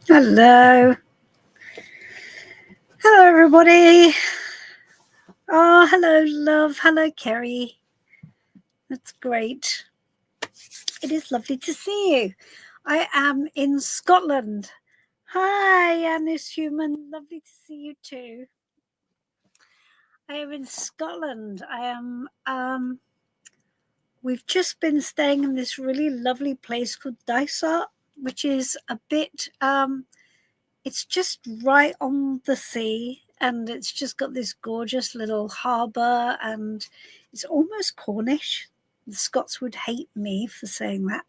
Hello. Hello, everybody. Oh, hello, love. Hello, Kerry. That's great. It is lovely to see you. I am in Scotland. Hi, Annis Human. Lovely to see you too. I am in Scotland. I am, we've just been staying in this really lovely place called Dysart, which is a bit, it's just right on the sea, and it's just got this gorgeous little harbour, and it's almost Cornish. The Scots would hate me for saying that.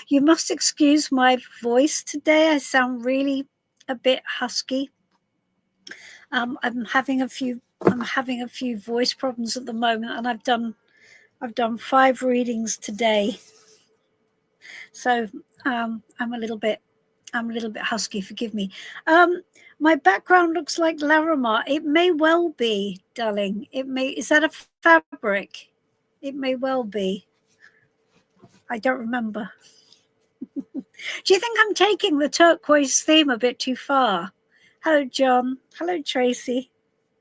You must excuse my voice today. I sound really a bit husky. I'm having a few voice problems at the moment, and I've done 5 readings today, so I'm a little bit husky. Forgive me. My background looks like Larimar. It may well be, darling. Is that a fabric? It may well be. I don't remember. Do you think I'm taking the turquoise theme a bit too far? Hello, John. Hello, Tracy.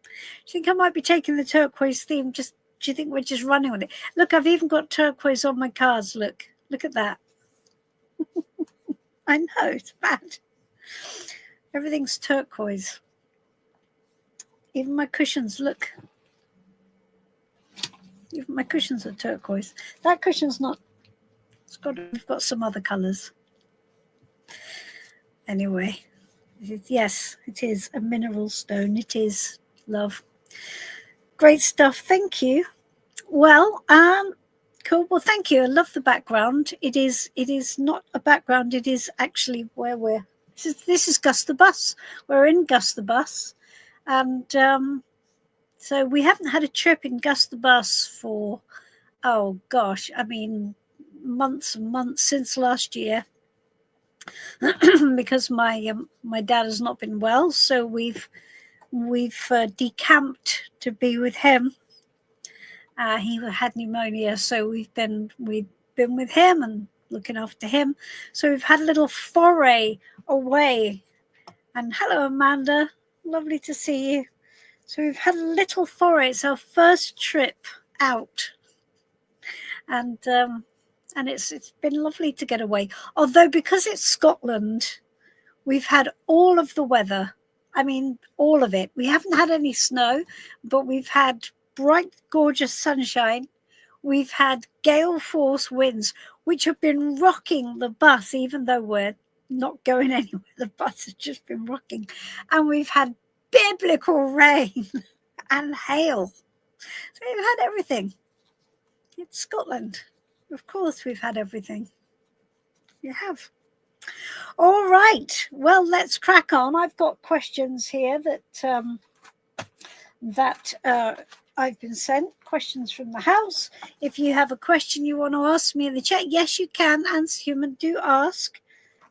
Do you think I might be taking the turquoise theme? Do you think we're just running with it? Look, I've even got turquoise on my cards. Look at that. I know, it's bad. Everything's turquoise. Even my cushions, look. Even my cushions are turquoise. That cushion's not. We've got some other colours. Anyway, yes, it is a mineral stone. It is, love. Great stuff. Thank you. Well, cool. Well, thank you. I love the background. It is not a background. It is actually where we're. This is Gus the Bus. We're in Gus the Bus, and so we haven't had a trip in Gus the Bus for, oh gosh, I mean, months and months since last year, because my dad has not been well, so we've decamped to be with him. He had pneumonia, so we've been with him and looking after him. So we've had a little foray away. And hello, Amanda. Lovely to see you. So we've had a little foray. It's our first trip out, and it's been lovely to get away. Although because it's Scotland, we've had all of the weather. I mean, all of it. We haven't had any snow, but we've had bright, gorgeous sunshine. We've had gale force winds, which have been rocking the bus, even though we're not going anywhere. The bus has just been rocking. And we've had biblical rain and hail. So we've had everything. It's Scotland. Of course we've had everything. You have. All right. Well, let's crack on. I've got questions here that I've been sent, questions from the house. If you have a question you want to ask me in the chat, yes, you can. Answer Human, do ask.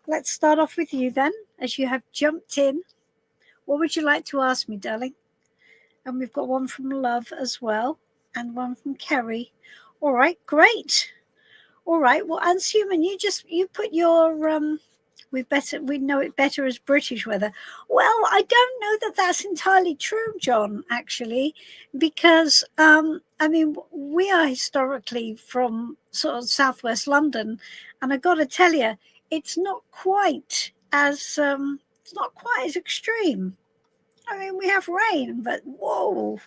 Let's start off with you then, as you have jumped in. What would you like to ask me, darling? And we've got one from Love as well, and one from Kerry. All right, great. All right, well, Answer Human, you put your we know it better as British weather. Well, I don't know that that's entirely true, John, actually, because I mean, we are historically from sort of southwest London, and I got to tell you, it's not quite as extreme. I mean, we have rain, but whoa,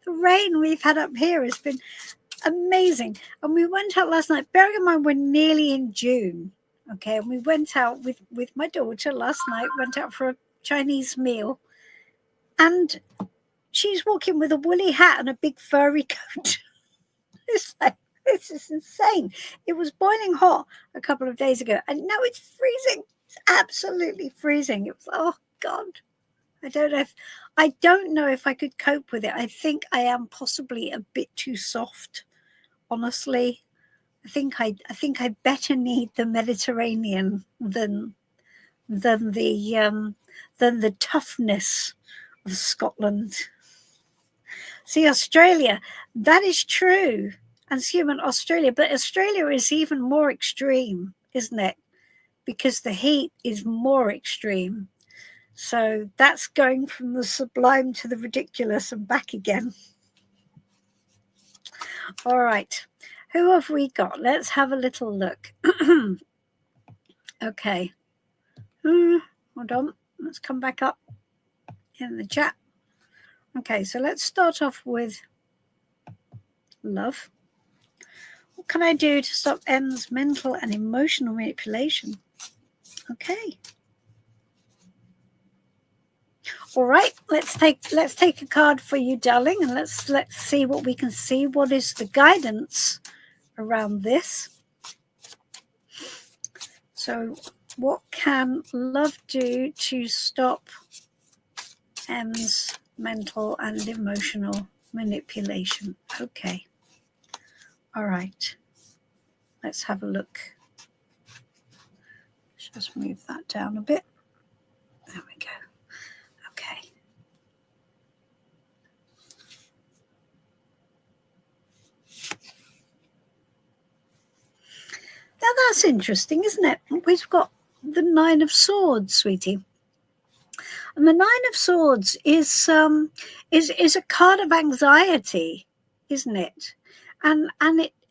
the rain we've had up here has been amazing. And we went out last night. Bearing in mind, we're nearly in June. Okay, and we went out with my daughter last night, went out for a Chinese meal, and she's walking with a woolly hat and a big furry coat. It's like, This is insane. It was boiling hot a couple of days ago, and now it's freezing. It's absolutely freezing. It was, oh God. I don't know if I could cope with it. I think I am possibly a bit too soft, honestly. I think I better need the Mediterranean than the toughness of Scotland. See, Australia, that is true. And human Australia, but Australia is even more extreme, isn't it? Because the heat is more extreme. So that's going from the sublime to the ridiculous and back again. All right. Who have we got? Let's have a little look. Okay. Hold on. Let's come back up in the chat. Okay, so let's start off with love. What can I do to stop M's mental and emotional manipulation? Okay. All right, let's take a card for you, darling, and let's see what we can see. What is the guidance around this? So what can love do to stop M's mental and emotional manipulation? Okay. All right. Let's have a look. Let's just move that down a bit. There we go. Okay. Now that's interesting, isn't it? We've got the Nine of Swords, sweetie. And the Nine of Swords is a card of anxiety, isn't it? And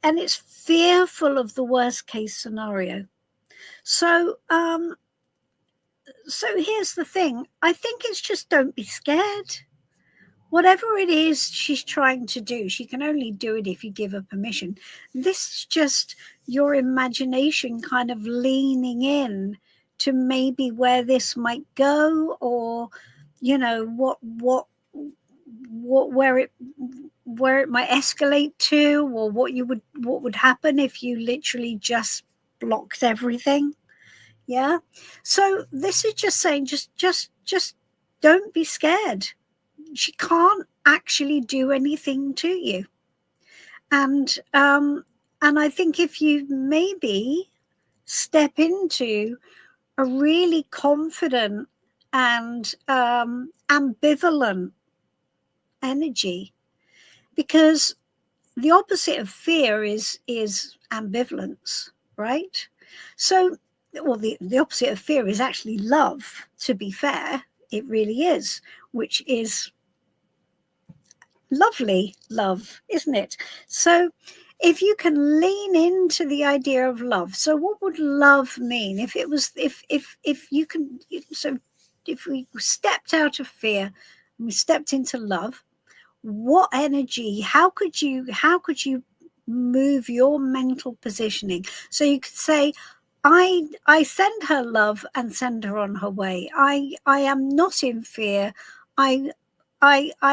it's fearful of the worst case scenario. So here's the thing. I think it's just don't be scared. Whatever it is she's trying to do, she can only do it if you give her permission. This is just your imagination kind of leaning in to maybe where this might go, or where it might escalate to, or what would happen if you literally just blocked everything. Yeah. So this is just saying, just don't be scared. She can't actually do anything to you. And I think if you maybe step into a really confident and ambivalent energy, because the opposite of fear is ambivalence, right? So, well, the opposite of fear is actually love, to be fair. It really is, which is lovely love, isn't it? So if you can lean into the idea of love, so what would love mean if it was if you can, so if we stepped out of fear and we stepped into love, what energy, how could you move your mental positioning? So you could say, I send her love and send her on her way. I am not in fear. I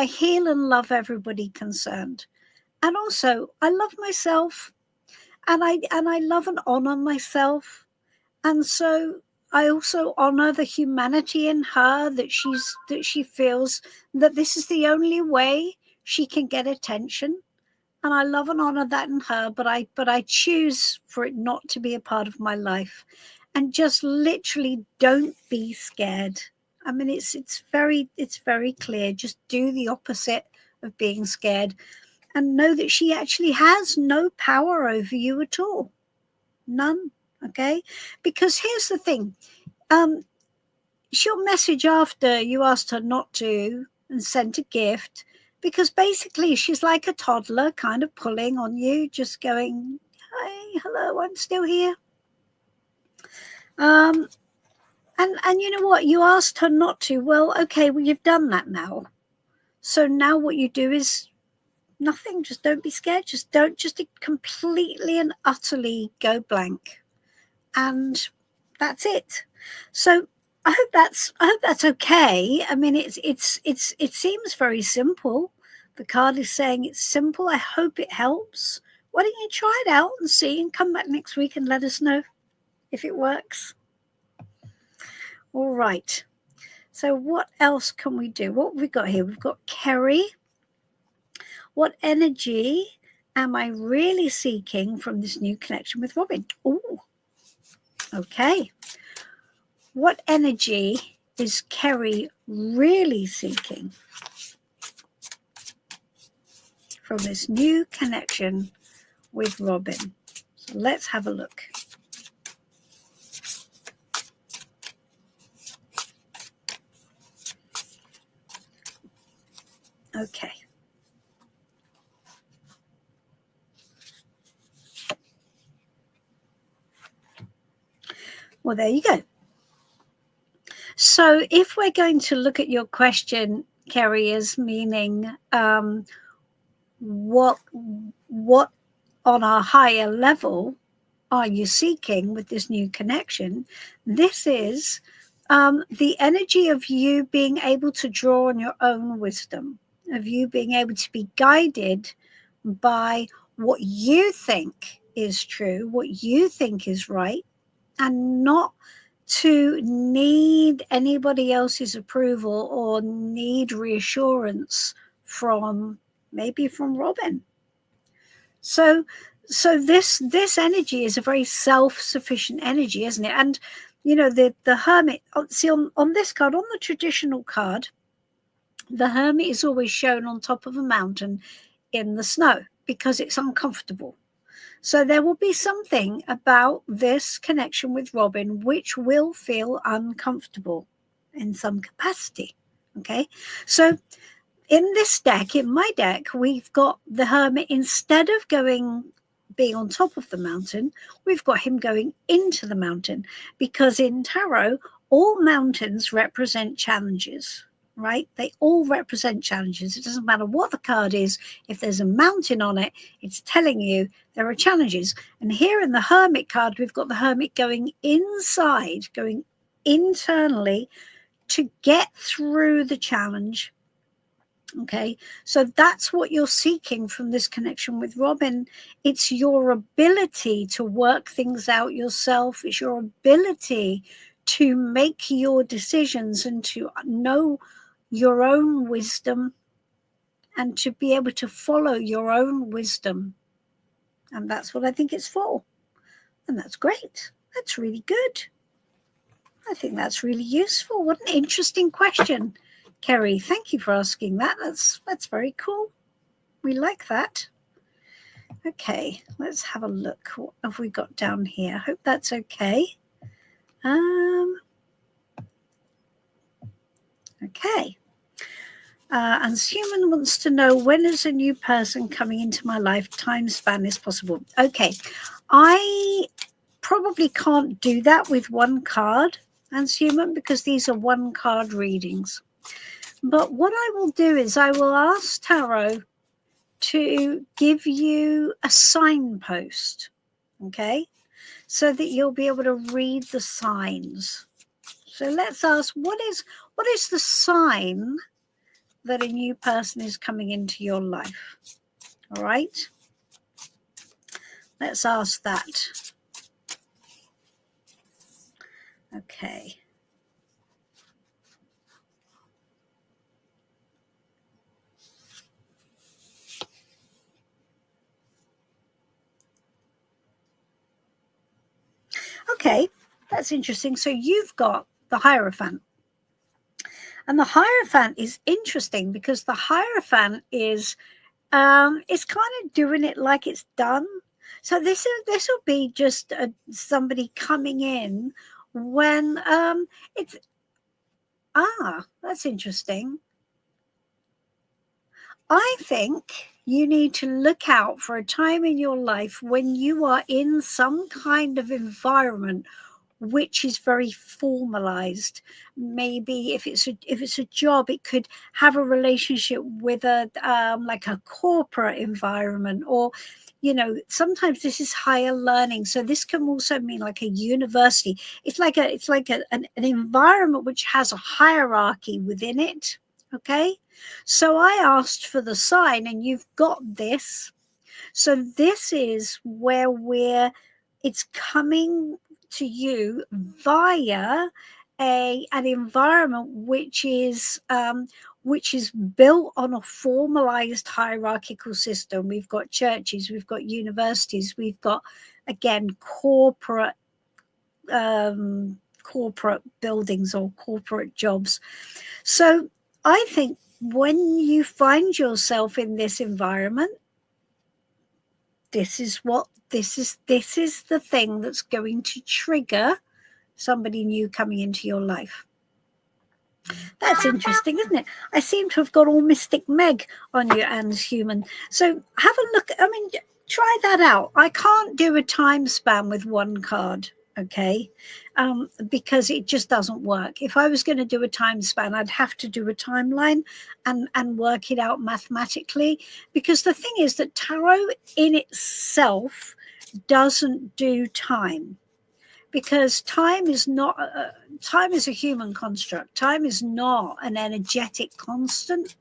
heal and love everybody concerned. And also I love myself, and I love and honor myself. And so I also honor the humanity in her, that she feels that this is the only way she can get attention. And I love and honor that in her, but I choose for it not to be a part of my life. And just literally don't be scared. I mean, it's very clear. Just do the opposite of being scared, and know that she actually has no power over you at all. None. Okay? Because here's the thing. She'll message after you asked her not to and sent a gift, because basically she's like a toddler kind of pulling on you, just going, hey, hello, I'm still here. And you know what? You asked her not to. Well, okay, well, you've done that now. So now what you do is nothing. Just don't be scared. Just completely and utterly go blank. And that's it. So I hope that's okay. I mean, it seems very simple. The card is saying it's simple. I hope it helps why don't you try it out and see, and come back next week and let us know if it works. All right. So what else can we do? What have we got here? We've got Kerry. What energy am I really seeking from this new connection with Robin? Oh, okay. What energy is Kerry really seeking from this new connection with Robin? So let's have a look. Okay. Well, there you go. So if we're going to look at your question, Kerry, as meaning what on a higher level are you seeking with this new connection? This is the energy of you being able to draw on your own wisdom, of you being able to be guided by what you think is true, what you think is right, and not to need anybody else's approval or need reassurance from maybe from Robin. So this energy is a very self-sufficient energy, isn't it? And you know, the hermit, see on this card, on the traditional card, the hermit is always shown on top of a mountain in the snow because it's uncomfortable. So there will be something about this connection with Robin which will feel uncomfortable in some capacity. Okay, so in this deck, in my deck, we've got the hermit, instead of being on top of the mountain, we've got him going into the mountain, because in tarot, all mountains represent challenges, right? They all represent challenges. It doesn't matter what the card is. If there's a mountain on it, it's telling you there are challenges. And here in the hermit card, we've got the hermit going inside, going internally to get through the challenge. Okay, so that's what you're seeking from this connection with Robin. It's your ability to work things out yourself. It's your ability to make your decisions and to know your own wisdom and to be able to follow your own wisdom. And that's what I think it's for. And that's great. That's really good. I think that's really useful. What an interesting question. Kerry, thank you for asking that. That's very cool. We like that. Okay, let's have a look. What have we got down here? I hope that's okay. Okay. And Human wants to know, when is a new person coming into my life? Time span is possible. Okay, I probably can't do that with one card, and Human, because these are one card readings. But what I will do is I will ask Tarot to give you a signpost, okay, so that you'll be able to read the signs. So let's ask, what is the sign that a new person is coming into your life? All right, let's ask that. Okay. Okay, that's interesting. So you've got the Hierophant. And the Hierophant is interesting because the Hierophant is it's kind of doing it like it's done. So this will be just somebody coming in when it's that's interesting. I think you need to look out for a time in your life when you are in some kind of environment which is very formalized. Maybe if it's a job, it could have a relationship with a like a corporate environment, or you know, sometimes this is higher learning. So this can also mean like a university. It's like an environment which has a hierarchy within it. Okay, so I asked for the sign, and you've got this. So this is where it's coming to you via an environment which is built on a formalized hierarchical system. We've got churches, we've got universities, we've got, again, corporate buildings or corporate jobs. So I think when you find yourself in this environment, this is the thing that's going to trigger somebody new coming into your life. That's interesting, isn't it? I seem to have got all Mystic Meg on you, Anne's Human. So have a look. I mean, try that out. I can't do a time span with one card, okay? Because it just doesn't work. If I was going to do a time span, I'd have to do a timeline and work it out mathematically. Because the thing is that tarot in itself doesn't do time. Because time is a human construct. Time is not an energetic constant.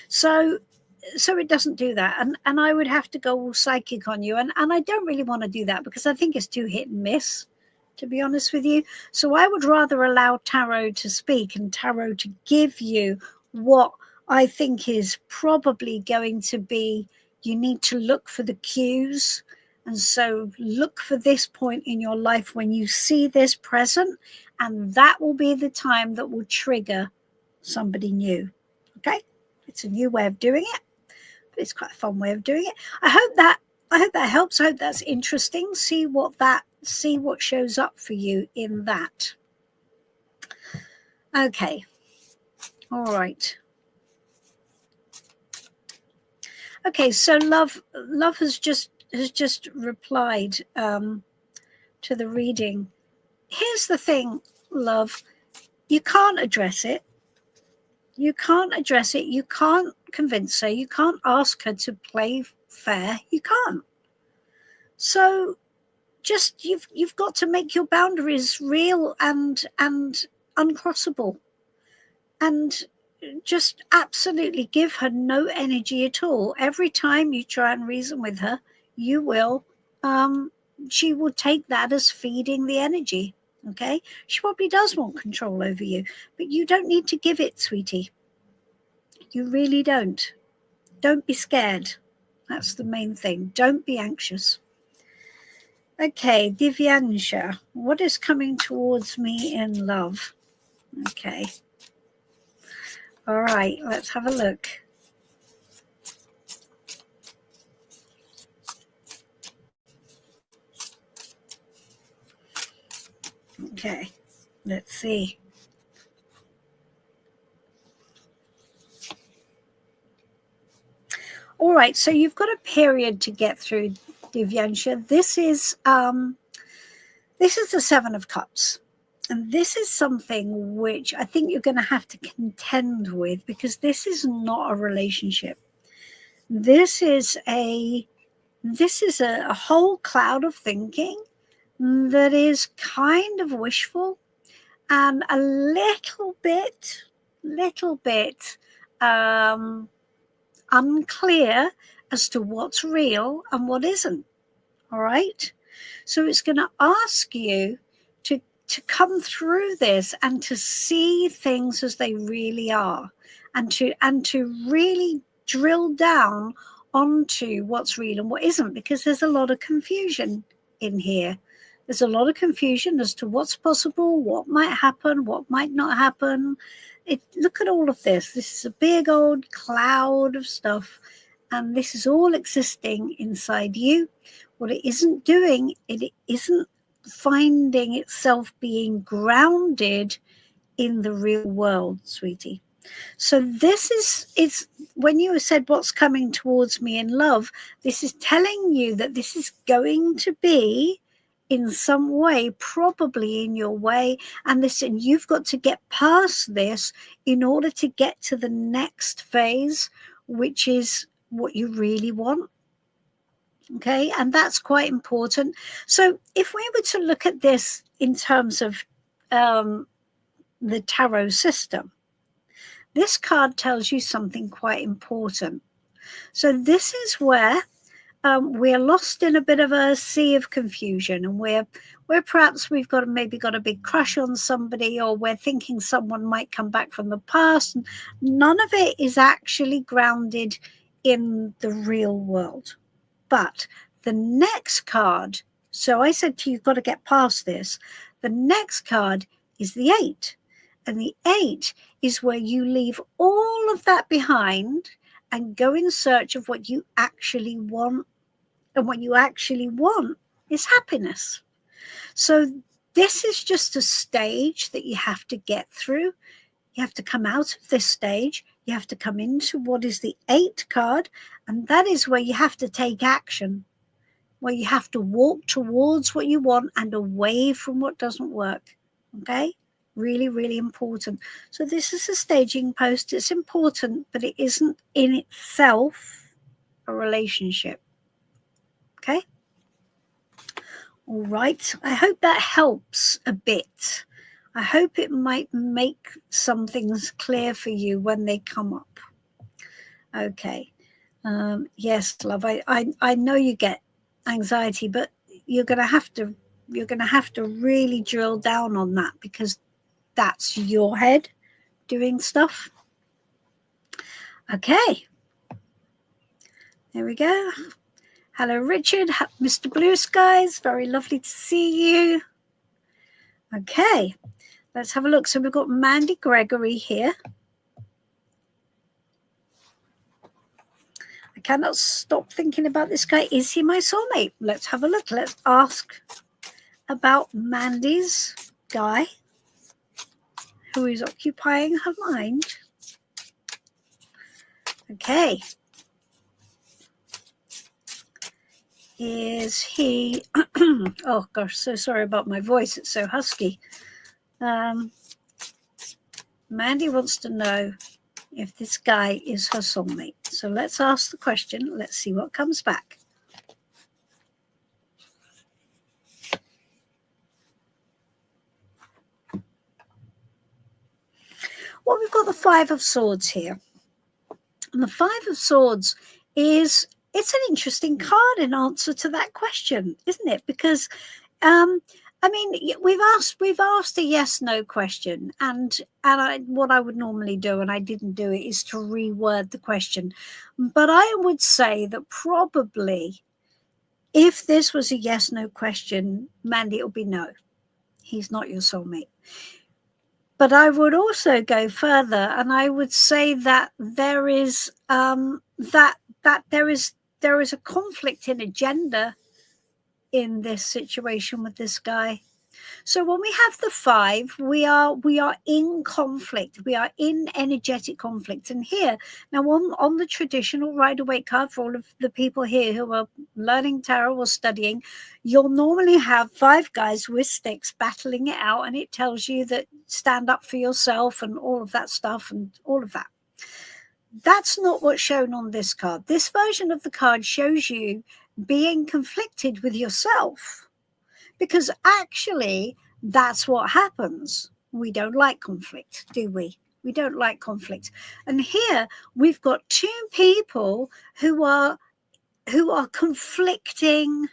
So it doesn't do that. And I would have to go all psychic on you. And I don't really want to do that because I think it's too hit and miss, to be honest with you. So I would rather allow tarot to speak and tarot to give you what I think is probably going to be, you need to look for the cues. And so look for this point in your life when you see this present, and that will be the time that will trigger somebody new. Okay? It's a new way of doing it, but it's quite a fun way of doing it. I hope that helps. I hope that's interesting. See what shows up for you in that. Okay. All right. Okay, so love has just replied to the reading. Here's the thing, love. You can't address it. You can't address it. You can't convince her. You can't ask her to play fair. You can't. So just you've got to make your boundaries real and uncrossable. And just absolutely give her no energy at all. Every time you try and reason with her, she will take that as feeding the energy. Okay, she probably does want control over you, but you don't need to give it, sweetie. You really don't. Don't be scared. That's the main thing. Don't be anxious. Okay, Divyansha, what is coming towards me in love? Okay. All right, let's have a look. Okay, let's see. All right, so you've got a period to get through, Divyansha. This is the Seven of Cups. And this is something which I think you're going to have to contend with, because this is not a relationship. This is a whole cloud of thinking that is kind of wishful and a little bit unclear as to what's real and what isn't. All right. So it's going to ask you to come through this and to see things as they really are, and to really drill down onto what's real and what isn't, because there's a lot of confusion in here. There's a lot of confusion as to what's possible, what might happen, what might not happen. Look at all of this. This is a big old cloud of stuff, and this is all existing inside you. What it isn't doing, it isn't finding itself being grounded in the real world, sweetie. So it's when you said what's coming towards me in love, this is telling you that this is going to be in some way, probably in your way, and you've got to get past this in order to get to the next phase, which is what you really want. Okay, and that's quite important. So if we were to look at this in terms of the tarot system, this card tells you something quite important. So this is where we're lost in a bit of a sea of confusion, and we're perhaps we've maybe got a big crush on somebody, or we're thinking someone might come back from the past. And none of it is actually grounded in the real world. But the next card, so I said to you, you've got to get past this. The next card is the 8. And the 8 is where you leave all of that behind and go in search of what you actually want. And what you actually want is happiness. So this is just a stage that you have to get through. You have to come out of this stage. You have to come into what is the 8 card. And that is where you have to take action, where you have to walk towards what you want and away from what doesn't work. Okay? Really, really important. So this is a staging post. It's important, but it isn't in itself a relationship. Okay? All right. I hope that helps a bit. I hope it might make some things clear for you when they come up. Okay. Yes, love. I know you get anxiety, but you're gonna have to really drill down on that, because that's your head doing stuff. Okay. There we go. Hello, Richard. Mr. Blue Skies. Very lovely to see you. Okay. Let's have a look. So we've got Mandy Gregory here. I cannot stop thinking about this guy. Is he my soulmate? Let's have a look. Let's ask about Mandy's guy who is occupying her mind. Okay. Is he... oh, gosh, so sorry about my voice. It's so husky. Mandy wants to know if this guy is her soulmate. So let's ask the question. Let's see what comes back. Well, we've got the 5 of Swords here. And the 5 of Swords is, it's an interesting card in answer to that question, isn't it? Because, I mean, we've asked a yes/no question, and what I would normally do, and I didn't do it, is to reword the question. But I would say that probably, if this was a yes/no question, Mandy, it would be no. He's not your soulmate. But I would also go further, and I would say that there is there is a conflict in agenda in this situation with this guy. So when we have the 5, we are in conflict. We are in energetic conflict. And here, now on the traditional Rider-Waite card, for all of the people here who are learning tarot or studying, you'll normally have 5 guys with sticks battling it out, and it tells you that stand up for yourself and all of that stuff and all of that. That's not what's shown on this card. This version of the card shows you being conflicted with yourself. Because actually, that's what happens. We don't like conflict, do we? We don't like conflict. And here we've got 2 people who are conflicting.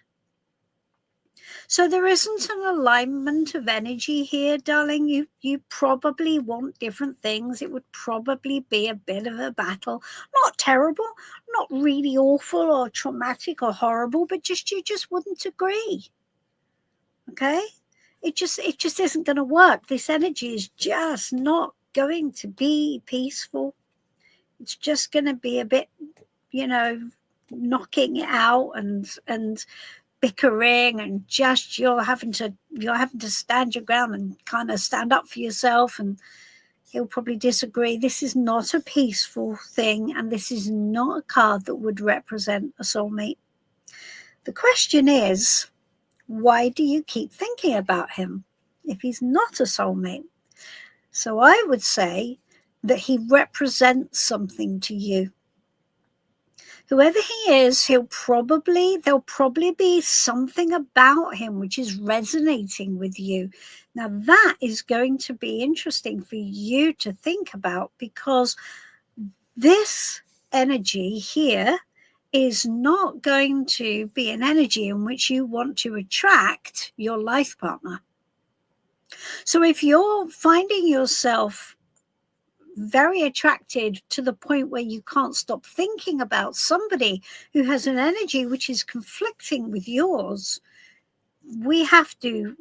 So there isn't an alignment of energy here, darling. You probably want different things. It would probably be a bit of a battle. Not terrible, not really awful or traumatic or horrible, but you just wouldn't agree. Okay, it just isn't going to work. This energy is just not going to be peaceful. It's just going to be a bit, knocking it out and bickering, and just you're having to stand your ground and kind of stand up for yourself, and he'll probably disagree. This is not a peaceful thing, and this is not a card that would represent a soulmate. The question is, why do you keep thinking about him if he's not a soulmate? So I would say that he represents something to you. Whoever he is, there'll probably be something about him which is resonating with you. Now that is going to be interesting for you to think about, because this energy here is not going to be an energy in which you want to attract your life partner. So if you're finding yourself very attracted to the point where you can't stop thinking about somebody who has an energy which is conflicting with yours, we have to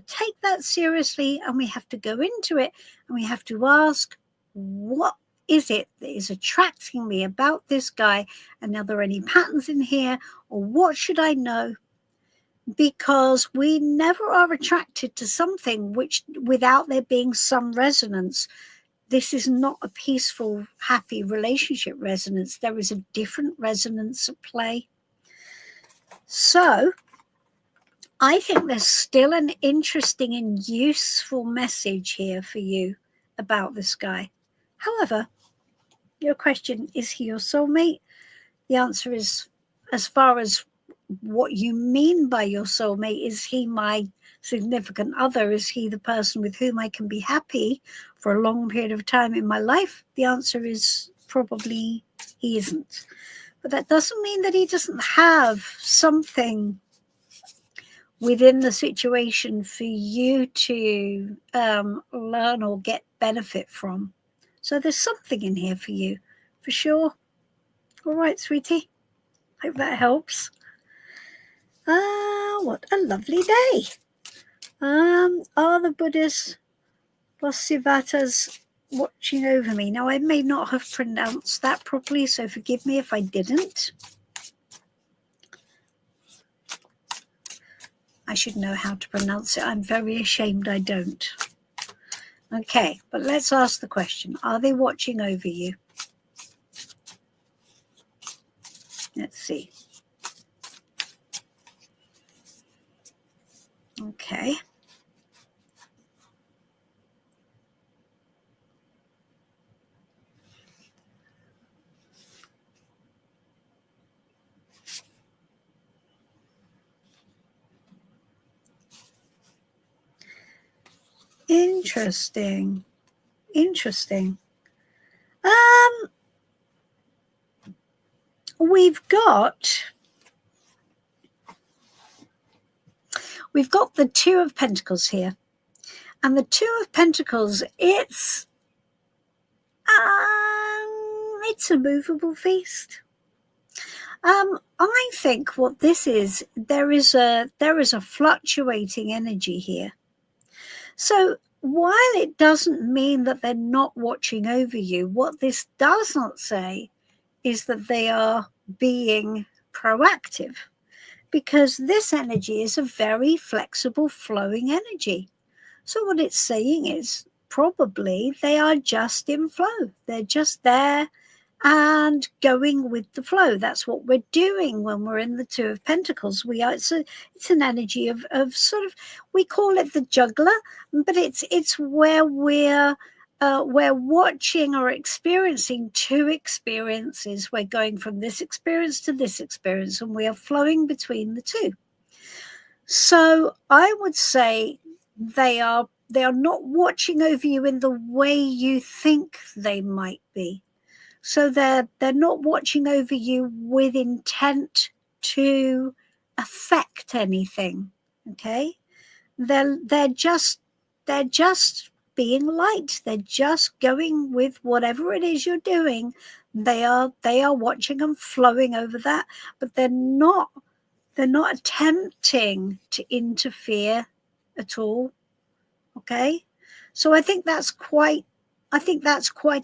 take that seriously, and we have to go into it, and we have to ask, what is it that is attracting me about this guy? And are there any patterns in here, or what should I know? Because we never are attracted to something which without there being some resonance. This is not a peaceful, happy relationship resonance. There is a different resonance at play. So I think there's still an interesting and useful message here for you about this guy. However, your question, is he your soulmate? The answer is, as far as what you mean by your soulmate, is he my significant other? Is he the person with whom I can be happy for a long period of time in my life? The answer is probably he isn't. But that doesn't mean that he doesn't have something within the situation for you to learn or get benefit from. So there's something in here for you, for sure. All right, sweetie. Hope that helps. What a lovely day. Are the Buddhas, Vasivatas, watching over me? Now, I may not have pronounced that properly, so forgive me if I didn't. I should know how to pronounce it. I'm very ashamed I don't. Okay, but let's ask the question. Are they watching over you? Let's see. Okay. Interesting. Interesting. We've got the Two of Pentacles here. And the Two of Pentacles, it's a movable feast. I think what this is, there is a fluctuating energy here. So while it doesn't mean that they're not watching over you, what this does not say is that they are being proactive, because this energy is a very flexible, flowing energy. So what it's saying is probably they are just in flow. They're just there and going with the flow. That's what we're doing when we're in the Two of Pentacles. It's an energy of sort of, we call it the juggler, but it's where we're watching or experiencing two experiences. We're going from this experience to this experience, and we are flowing between the two. So I would say they are not watching over you in the way you think they might be. So they're not watching over you with intent to affect anything. Okay, they're just being light. They're just going with whatever it is you're doing. They are watching and flowing over that, but they're not attempting to interfere at all. Okay, so I think that's quite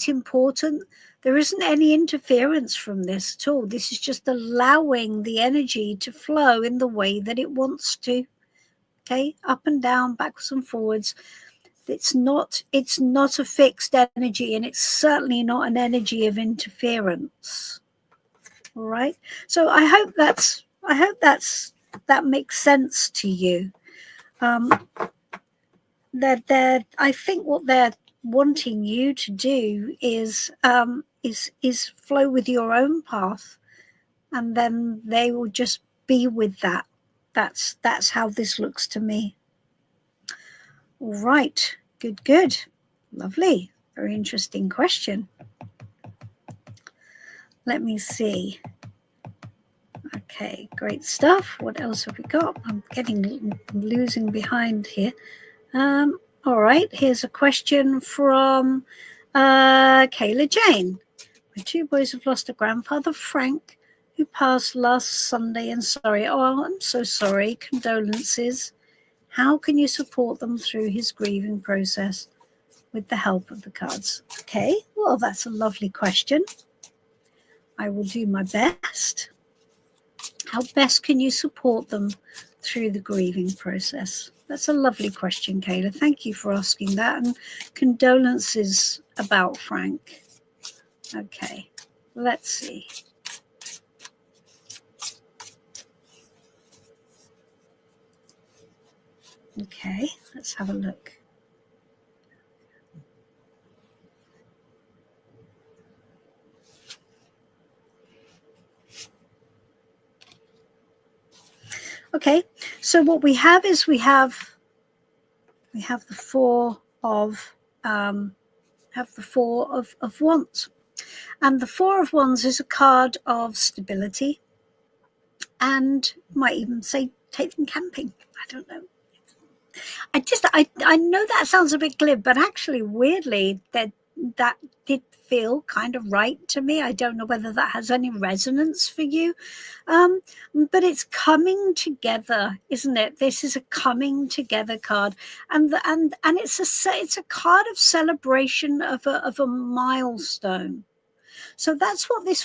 important. There isn't any interference from this at all. This is just allowing the energy to flow in the way that it wants to. Okay, up and down, backwards and forwards. It's not a fixed energy, and it's certainly not an energy of interference. All right. So I hope that makes sense to you. I think what they're wanting you to do is flow with your own path, and then they will just be with that. That's how this looks to me. All right, good, lovely, very interesting question. Let me see. Okay, great stuff. What else have we got? I'm losing behind here. All right, here's a question from Kayla Jane. My two boys have lost a grandfather, Frank, who passed last Sunday, and sorry. Oh, I'm so sorry. Condolences. How can you support them through his grieving process with the help of the cards? Okay, well, that's a lovely question. I will do my best. How best can you support them through the grieving process? That's a lovely question, Kayla. Thank you for asking that. And condolences about Frank. Okay, let's see. Okay, let's have a look. Okay, so what we have is we have the four of wands, and the four of wands is a card of stability, and might even say take them camping. I don't know. I know that sounds a bit glib, but actually, weirdly, that did feel kind of right to me. I don't know whether that has any resonance for you, but it's coming together, isn't it? This is a coming together card, and it's a card of celebration of a milestone. So that's what this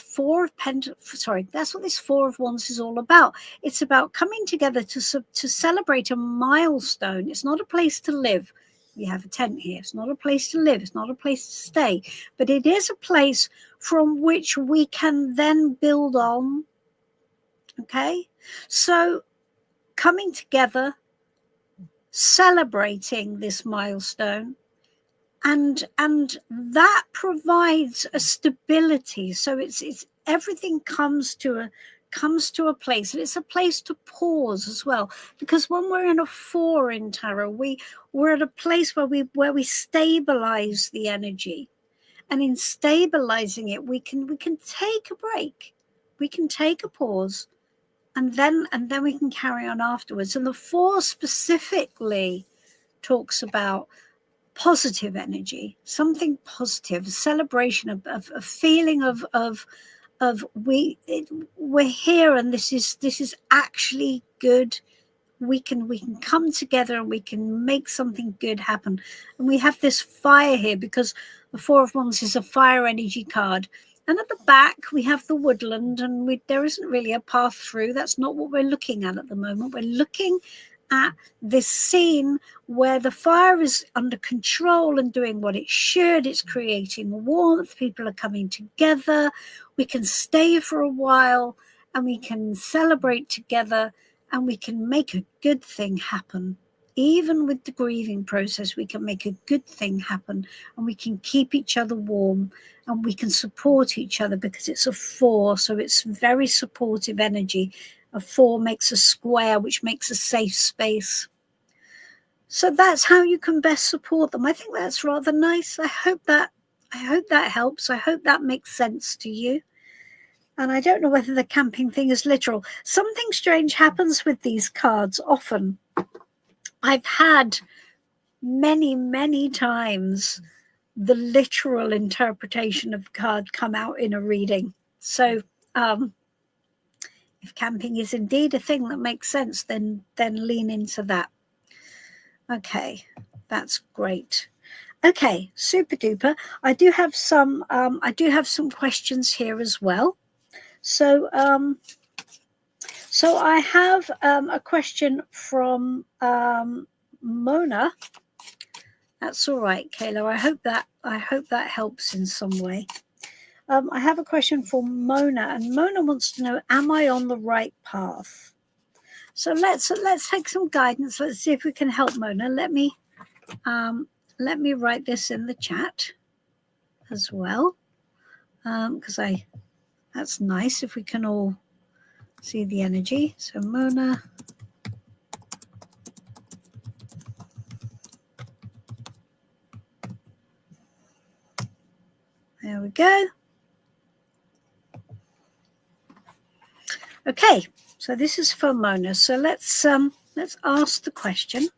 that's what this four of wands is all about. It's about coming together to celebrate a milestone. It's not a place to live. We have a tent here. It's not a place to live. It's not a place to stay, but it is a place from which we can then build on. Okay, so coming together, celebrating this milestone, and that provides a stability. So it's everything comes to a place, and it's a place to pause as well, because when we're in a four in tarot, we're at a place where we stabilize the energy, and in stabilizing it, we can take a break, we can take a pause, and then we can carry on afterwards. And the four specifically talks about positive energy, something positive, a celebration of a feeling of we're here, and this is actually good. We can come together and we can make something good happen. And we have this fire here because the four of wands is a fire energy card. And at the back we have the woodland, and there isn't really a path through. That's not what we're looking at the moment. We're looking at this scene where the fire is under control and doing what it should. It's creating warmth. People are coming together. We can stay for a while and we can celebrate together, and we can make a good thing happen. Even with the grieving process, we can make a good thing happen, and we can keep each other warm, and we can support each other because it's a four, so it's very supportive energy. A four makes a square, which makes a safe space. So that's how you can best support them. I think that's rather nice. I hope that helps. I hope that makes sense to you. And I don't know whether the camping thing is literal. Something strange happens with these cards often. I've had many times the literal interpretation of the card come out in a reading. So if camping is indeed a thing that makes sense, then lean into that. Okay, that's great. Okay, super duper. I do have some questions here as well. So I have a question from Mona. That's all right, Kayla. I hope that helps in some way. I have a question for Mona, and Mona wants to know: am I on the right path? So let's take some guidance. Let's see if we can help Mona. Let me write this in the chat as well, because that's nice if we can all see the energy. So Mona, there we go. Okay, so this is for Mona. So let's ask the question.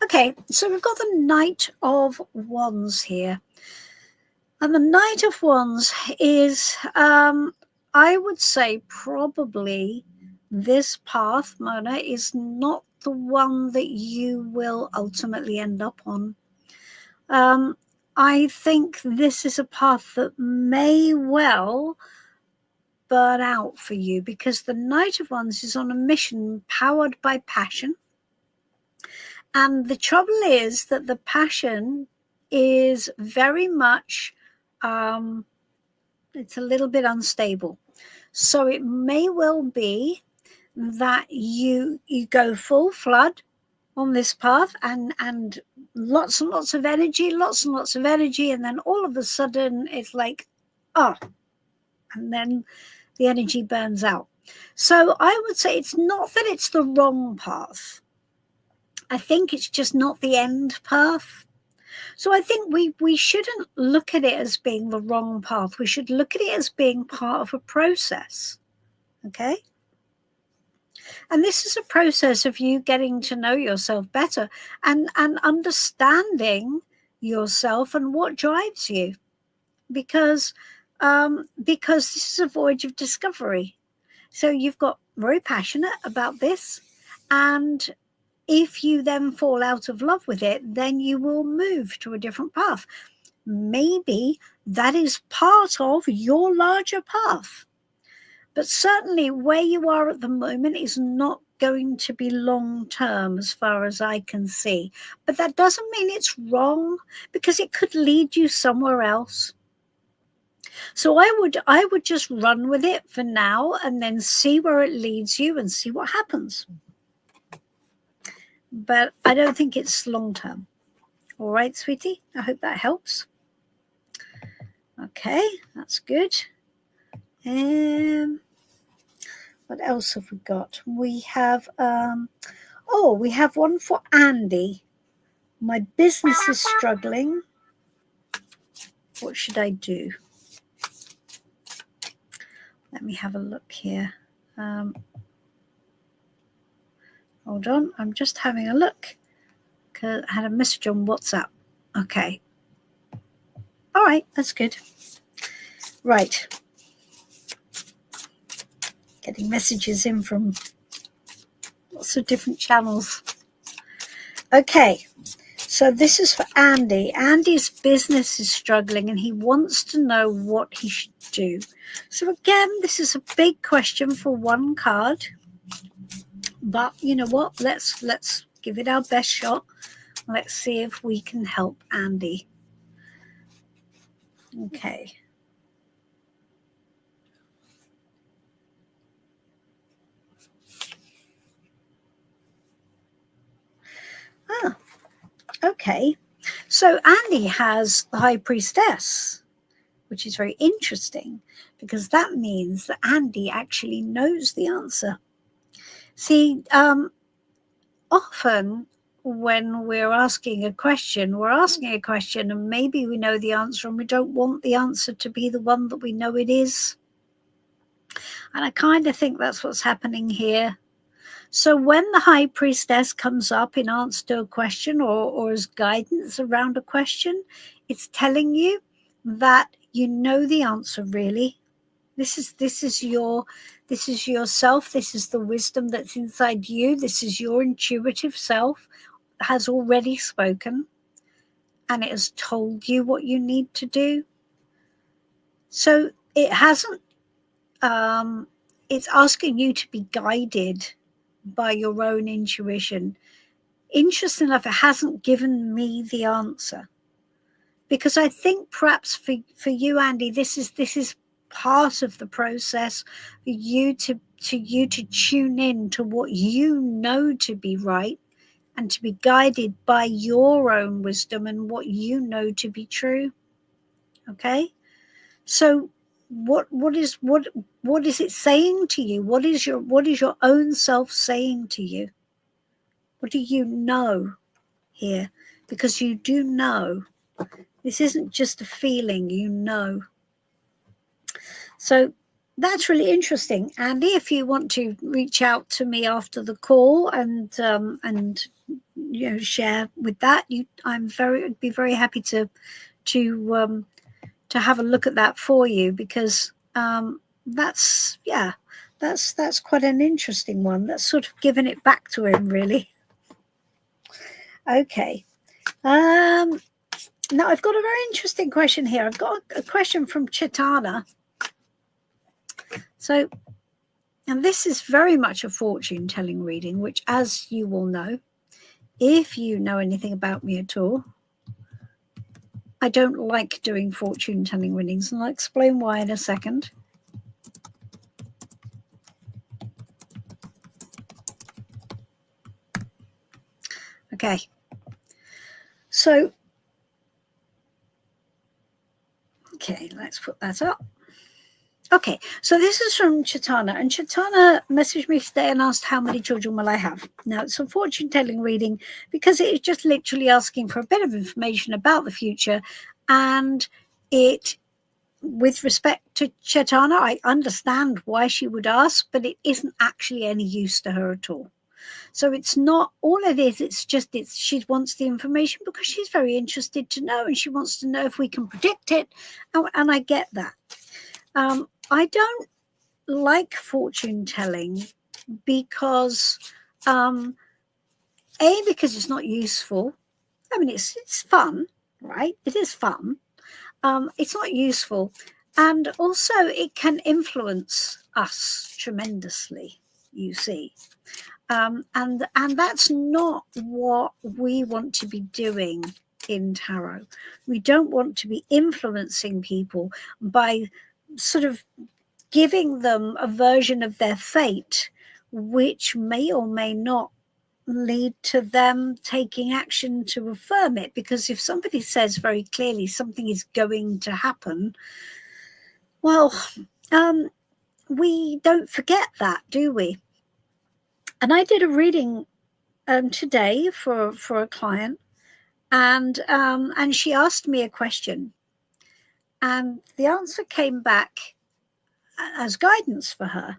Okay, so we've got the Knight of Wands here. And the Knight of Wands is, I would say, probably this path, Mona, is not the one that you will ultimately end up on. I think this is a path that may well burn out for you, because the Knight of Wands is on a mission powered by passion. And the trouble is that the passion is very much, it's a little bit unstable. So it may well be that you go full flood on this path and lots and lots of energy, and then all of a sudden it's like, oh, and then the energy burns out. So I would say it's not that it's the wrong path. I think it's just not the end path. So I think we shouldn't look at it as being the wrong path. We should look at it as being part of a process. Okay? And this is a process of you getting to know yourself better and understanding yourself and what drives you. Because this is a voyage of discovery. So you've got very passionate about this, and if you then fall out of love with it, then you will move to a different path. Maybe that is part of your larger path. But certainly where you are at the moment is not going to be long term as far as I can see. But that doesn't mean it's wrong, because it could lead you somewhere else. So I would just run with it for now and then see where it leads you and see what happens. But I don't think it's long term. All right, sweetie, I hope that helps. Okay, that's good. What else have we got? We have we have one for Andy. My business is struggling. What should I do? Let me have a look here. Hold on, I'm just having a look. I had a message on WhatsApp. Okay. All right, that's good. Right. Getting messages in from lots of different channels. Okay, so this is for Andy. Andy's business is struggling and he wants to know what he should do. So again, this is a big question for one card. But you know what? Let's give it our best shot. Let's see if we can help Andy. Okay. Okay. So Andy has the High Priestess, which is very interesting, because that means that Andy actually knows the answer. See, often when we're asking a question and maybe we know the answer and we don't want the answer to be the one that we know it is. And I kind of think that's what's happening here. So when the High Priestess comes up in answer to a question or as guidance around a question, it's telling you that you know the answer, really. This is yourself. This is the wisdom that's inside you. This is your intuitive self, has already spoken, and it has told you what you need to do. So it hasn't, it's asking you to be guided by your own intuition. Interesting enough, it hasn't given me the answer, because I think perhaps for you, Andy, this is part of the process for you to tune in to what you know to be right and to be guided by your own wisdom and what you know to be true. Okay, so what is it saying to you? What is your own self saying to you? What do you know here? Because you do know. This isn't just a feeling, you know. So that's really interesting, Andy. If you want to reach out to me after the call and share with that, I'd be very happy to have a look at that for you, because that's quite an interesting one. That's sort of giving it back to him, really. Okay. Now I've got a very interesting question here. I've got a question from Chitana. So, and this is very much a fortune telling reading, which, as you will know, if you know anything about me at all, I don't like doing fortune telling readings, and I'll explain why in a second. Okay. So, okay, let's put that up. Okay, so this is from Chitana, and Chitana messaged me today and asked how many children will I have. Now, it's a fortune-telling reading because it is just literally asking for a bit of information about the future, and it, with respect to Chitana, I understand why she would ask, but it isn't actually any use to her at all. So it's not, all it is, she wants the information because she's very interested to know, and she wants to know if we can predict it, and I get that. I don't like fortune telling because because it's not useful. I mean, it's fun, right? It is fun. It's not useful, and also it can influence us tremendously, you see. And that's not what we want to be doing in tarot. We don't want to be influencing people by sort of giving them a version of their fate, which may or may not lead to them taking action to affirm it. Because if somebody says very clearly something is going to happen, well, we don't forget that, do we? And I did a reading today for a client, and she asked me a question, and the answer came back as guidance for her,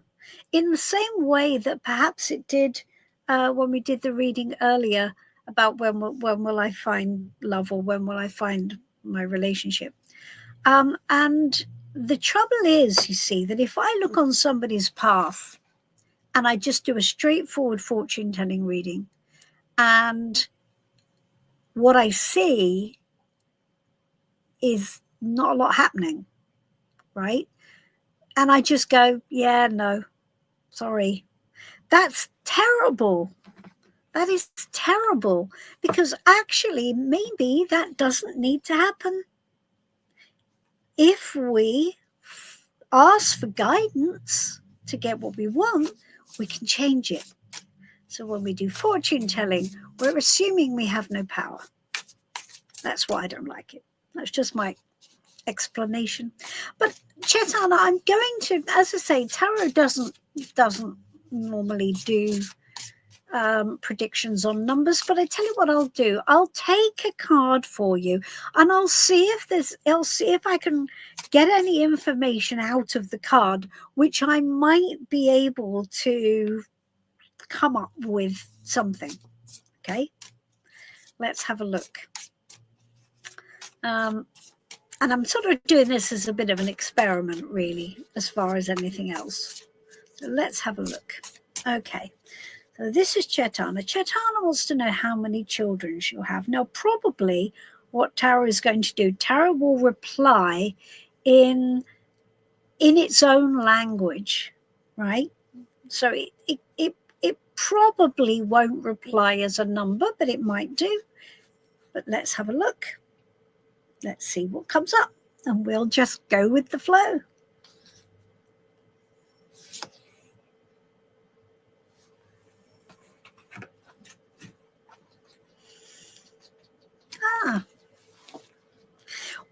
in the same way that perhaps it did when we did the reading earlier about when will I find love, or when will I find my relationship. And the trouble is, you see, that if I look on somebody's path and I just do a straightforward fortune telling reading, and what I see is not a lot happening, right? And I just go, yeah, no, sorry. That's terrible. That is terrible, because actually maybe that doesn't need to happen. If we ask for guidance to get what we want, we can change it. So when we do fortune telling, we're assuming we have no power. That's why I don't like it. That's just my explanation. But Chetana, I'm going to, as I say, tarot doesn't normally do predictions on numbers, but I tell you what I'll do. I'll take a card for you, and I'll see if I can get any information out of the card, which I might be able to come up with something. Okay, let's have a look. And I'm sort of doing this as a bit of an experiment, really, as far as anything else. So let's have a look. Okay. So this is Chetana. Chetana wants to know how many children she'll have. Now, probably what Tarot is going to do, Tarot will reply in its own language, right? So it probably won't reply as a number, but it might do. But let's have a look. Let's see what comes up, and we'll just go with the flow.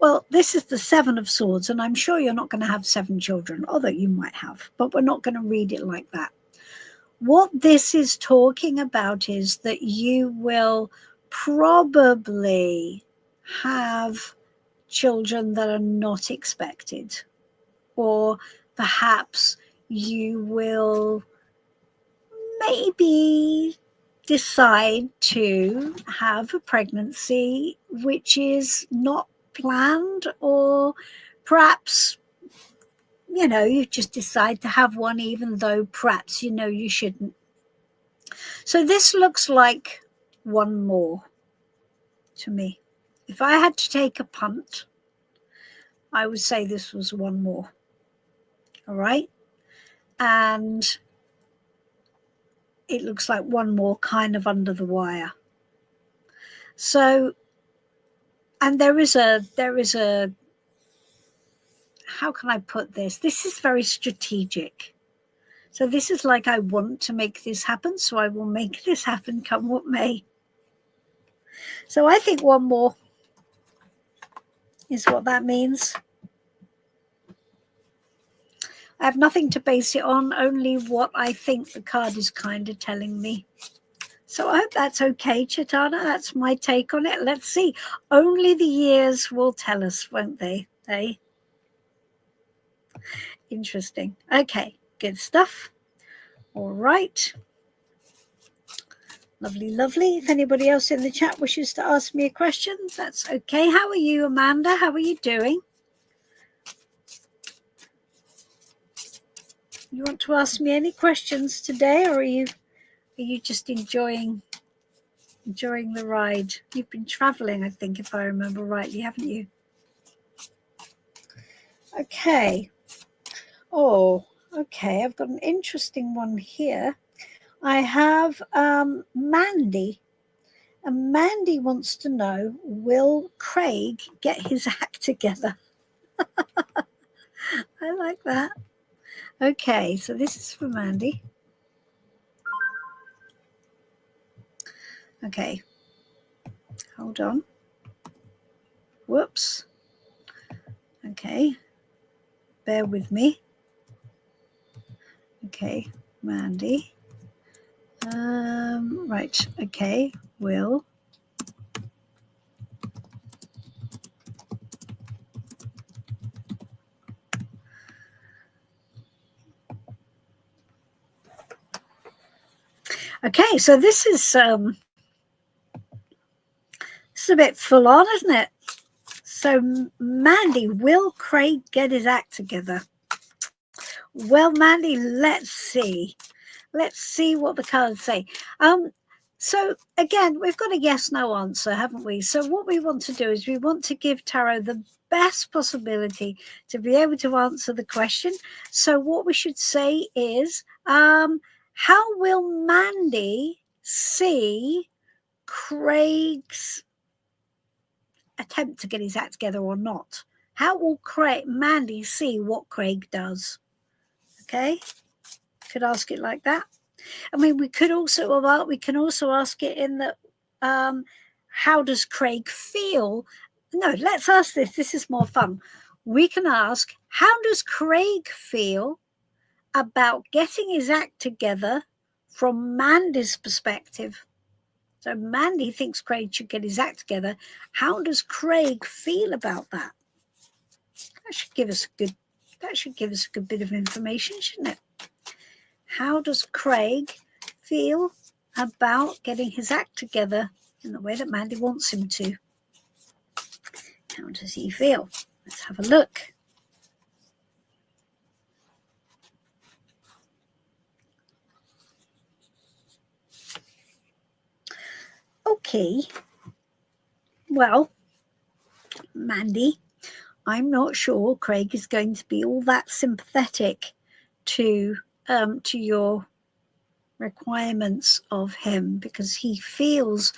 Well, this is the Seven of Swords, and I'm sure you're not going to have 7 children, although you might have, but we're not going to read it like that. What this is talking about is that you will probably have children that are not expected, or perhaps you will maybe decide to have a pregnancy which is not planned, or perhaps you just decide to have one even though perhaps you shouldn't. So this looks like one more to me. If I had to take a punt, I would say this was one more. All right. And it looks like one more kind of under the wire. So, and there is a, how can I put this? This is very strategic. So this is like, I want to make this happen, so I will make this happen come what may. So I think one more is what that means. I have nothing to base it on, only what I think the card is kind of telling me. So I hope that's okay, Chaitana. That's my take on it. Let's see. Only the years will tell us, won't they? Interesting. Okay, good stuff. All right. Lovely, lovely. If anybody else in the chat wishes to ask me a question, that's okay. How are you, Amanda? How are you doing? You want to ask me any questions today, or are you just enjoying the ride? You've been traveling, I think, if I remember rightly, haven't you? Okay. Oh, okay. I've got an interesting one here. I have Mandy. And Mandy wants to know, will Craig get his act together? I like that. Okay, so this is for Mandy. Okay. Hold on. Whoops. Okay. Bear with me. Okay, Mandy. Right. Okay. Will. Okay, so this is a bit full on, isn't it? So Mandy, will Craig get his act together? Well, Mandy, let's see. Let's see what the cards say. So again, we've got a yes/no answer, haven't we? So what we want to do is we want to give Tarot the best possibility to be able to answer the question. So what we should say is, how will Mandy see Craig's attempt to get his act together or not? How will Mandy see what Craig does? Okay, could ask it like that. I mean, we can also ask it in the how does Craig feel? No, let's ask this. This is more fun. We can ask, how does Craig feel about getting his act together from Mandy's perspective? So Mandy thinks Craig should get his act together. How does Craig feel about that? That should give us a good bit of information, shouldn't it? How does Craig feel about getting his act together in the way that Mandy wants him to? How does he feel? Let's have a look. Okay. Well, Mandy, I'm not sure Craig is going to be all that sympathetic to your requirements of him, because he feels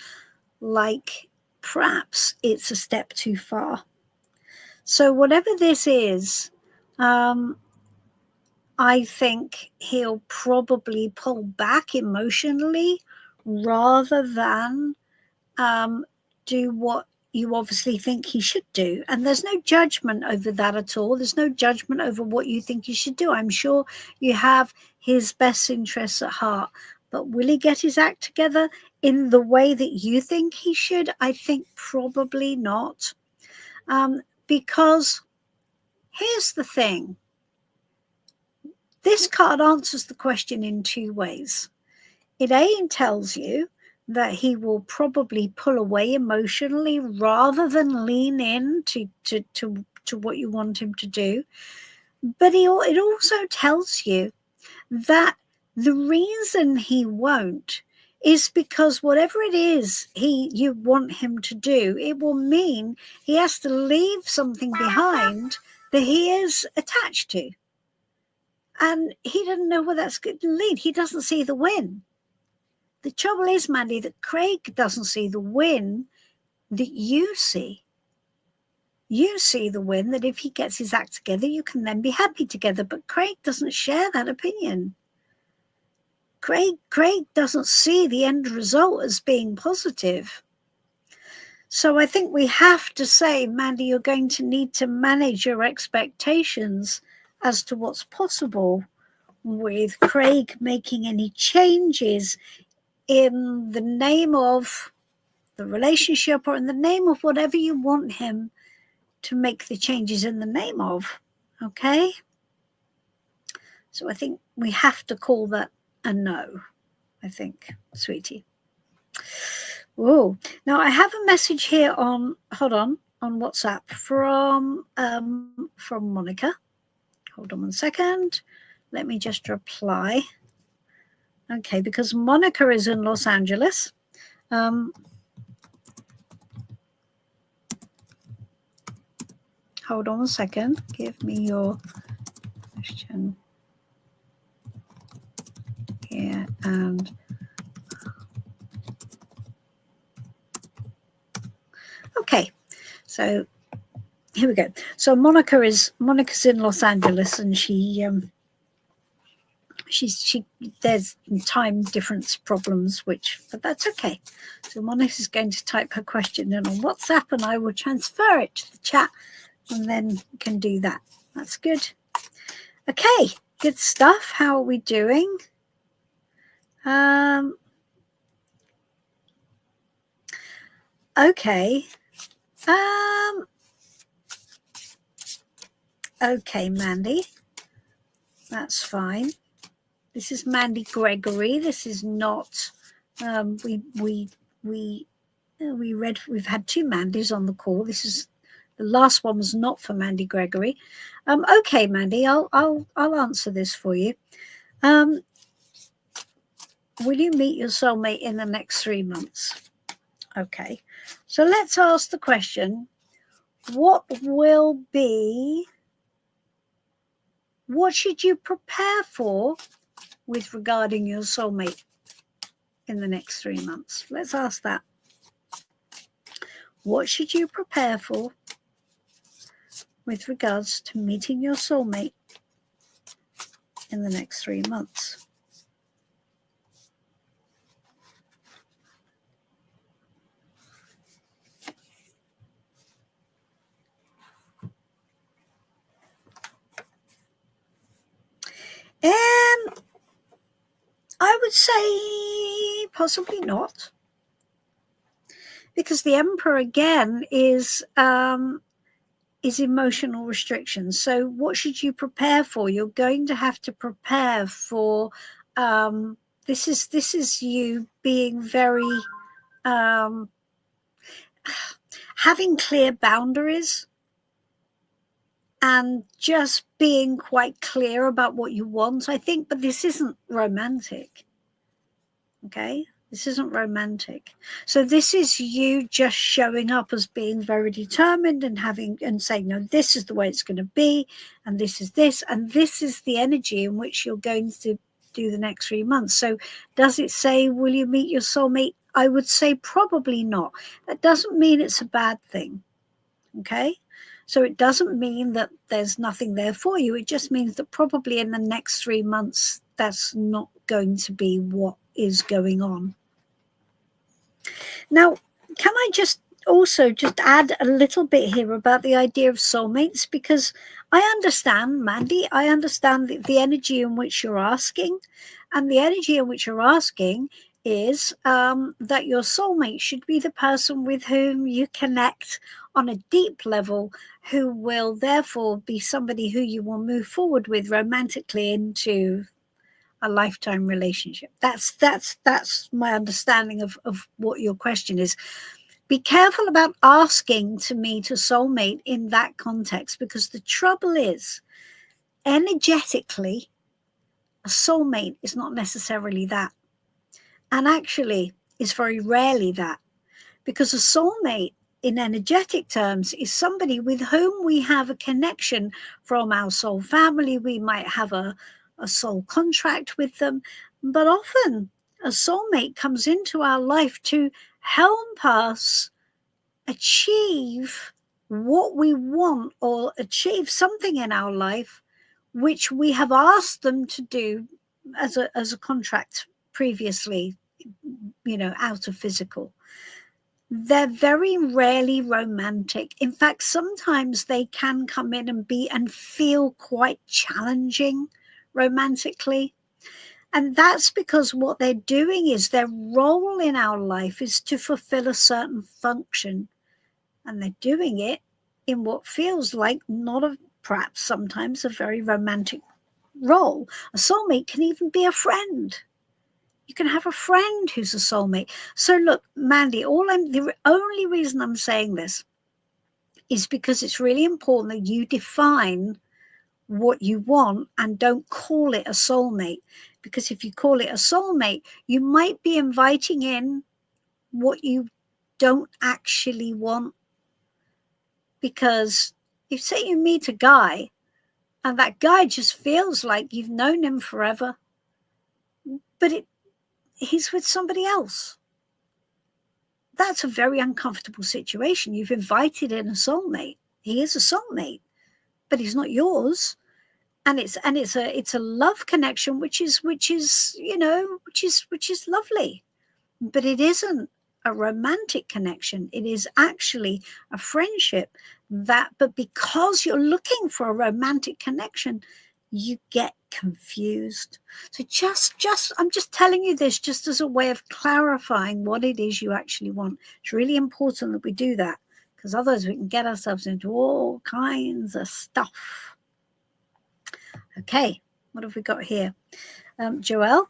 like perhaps it's a step too far. So whatever this is, I think he'll probably pull back emotionally rather than do what you obviously think he should do. And there's no judgment over that at all. There's no judgment over what you think he should do. I'm sure you have his best interests at heart. But will he get his act together in the way that you think he should? I think probably not. Because here's the thing. This card answers the question in two ways. It tells you that he will probably pull away emotionally rather than lean in to what you want him to do. But it also tells you that the reason he won't is because whatever it is you want him to do, it will mean he has to leave something behind that he is attached to. And he doesn't know where that's going to lead. He doesn't see the win. The trouble is, Mandy, that Craig doesn't see the win that you see. You see the win that if he gets his act together, you can then be happy together. But Craig doesn't share that opinion. Craig doesn't see the end result as being positive. So I think we have to say, Mandy, you're going to need to manage your expectations as to what's possible with Craig making any changes in the name of the relationship or in the name of whatever you want him to make the changes in the name of. Okay? So I think we have to call that a no, I think, sweetie. Whoa. Now I have a message here on WhatsApp from Monica. Hold on one second. Let me just reply. Okay, because Monica is in Los Angeles. Hold on a second. Give me your question here and okay. So here we go. So Monica's in Los Angeles, and she there's time difference problems, but that's okay. So Monica's going to type her question in on WhatsApp, and I will transfer it to the chat, and then we can do that. That's good. Okay, good stuff. How are we doing? Okay. Okay, Mandy. That's fine. This is Mandy Gregory. This is not. We've had two Mandys on the call. This is the last one was not for Mandy Gregory. Okay, Mandy, I'll answer this for you. Will you meet your soulmate in the next 3 months? Okay, so let's ask the question: what should you prepare for with regarding your soulmate in the next 3 months? Let's ask that. What should you prepare for with regards to meeting your soulmate in the next 3 months? I would say possibly not, because the Emperor again is emotional restrictions. So what should you prepare for? You're going to have to prepare for this is you being very having clear boundaries and just being quite clear about what you want, I think. But this isn't romantic. Okay, this isn't romantic. So this is you just showing up as being very determined and saying, no, this is the way it's going to be, and this is this, and this is the energy in which you're going to do the next 3 months. So does it say, will you meet your soulmate? I would say probably not. That doesn't mean it's a bad thing. Okay, so it doesn't mean that there's nothing there for you. It just means that probably in the next 3 months, that's not going to be what is going on. Now, can I just also just add a little bit here about the idea of soulmates, because I understand, Mandy, I understand the energy in which you're asking, and the energy in which you're asking is that your soulmate should be the person with whom you connect on a deep level, who will therefore be somebody who you will move forward with romantically into a lifetime relationship. That's my understanding of what your question is. Be careful about asking to meet a soulmate in that context, because the trouble is, energetically, a soulmate is not necessarily that. And actually, is very rarely that, because a soulmate in energetic terms is somebody with whom we have a connection from our soul family. We might have a soul contract with them, but often a soulmate comes into our life to help us achieve what we want, or achieve something in our life which we have asked them to do as a contract previously, out of physical. They're very rarely romantic. In fact, sometimes they can come in and feel quite challenging romantically. And that's because what they're doing is, their role in our life is to fulfill a certain function. And they're doing it in what feels like perhaps sometimes a very romantic role. A soulmate can even be a friend. You can have a friend who's a soulmate. So look, Mandy, the only reason I'm saying this is because it's really important that you define what you want and don't call it a soulmate. Because if you call it a soulmate, you might be inviting in what you don't actually want. Because if, say, you meet a guy and that guy just feels like you've known him forever, but he's with somebody else, that's a very uncomfortable situation. You've invited in a soulmate. He is a soulmate, but he's not yours. And it's a love connection, which is lovely, but it isn't a romantic connection. It is actually a friendship. But because you're looking for a romantic connection, you get confused. So I'm just telling you this just as a way of clarifying what it is you actually want. It's really important that we do that, because otherwise we can get ourselves into all kinds of stuff. Okay, what have we got here? Joelle.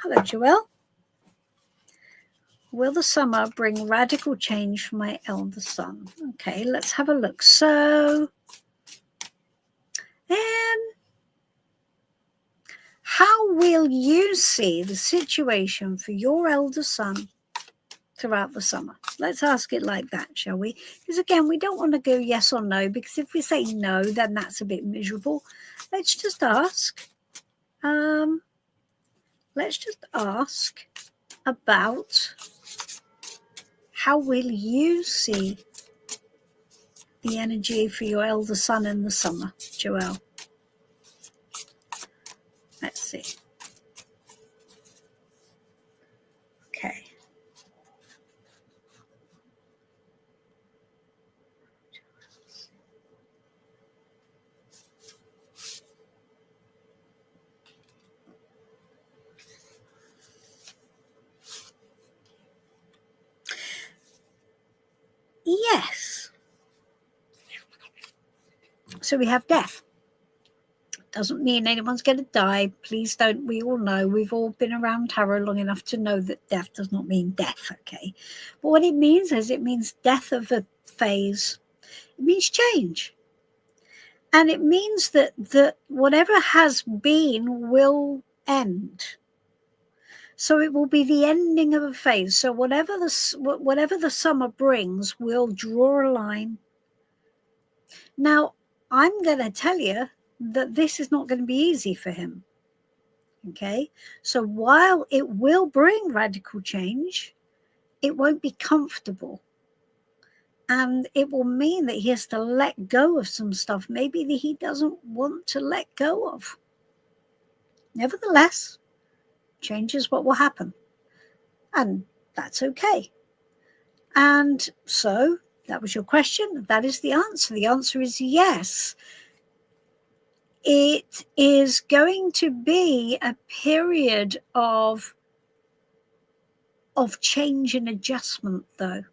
Hello, Joelle. Will the summer bring radical change for my elder son? Okay, let's have a look. So, how will you see the situation for your elder son throughout the summer? Let's ask it like that, shall we? Because again, we don't want to go yes or no, because if we say no, then that's a bit miserable. Let's just ask. Let's just ask about, how will you see the energy for your elder son in the summer, Joelle? Let's see. Okay. Yes. So we have death. Doesn't mean anyone's going to die. Please don't. We all know, we've all been around tarot long enough to know that death does not mean death, okay? But what it means is, it means death of a phase. It means change. And it means that whatever has been will end. So it will be the ending of a phase. So whatever the summer brings, we'll draw a line. Now, I'm going to tell you that this is not going to be easy for him. Okay? So while it will bring radical change, it won't be comfortable. And it will mean that he has to let go of some stuff maybe that he doesn't want to let go of. Nevertheless, change is what will happen. And that's okay. And so that was your question. That is the answer. The answer is yes. It is going to be a period of change and adjustment, though.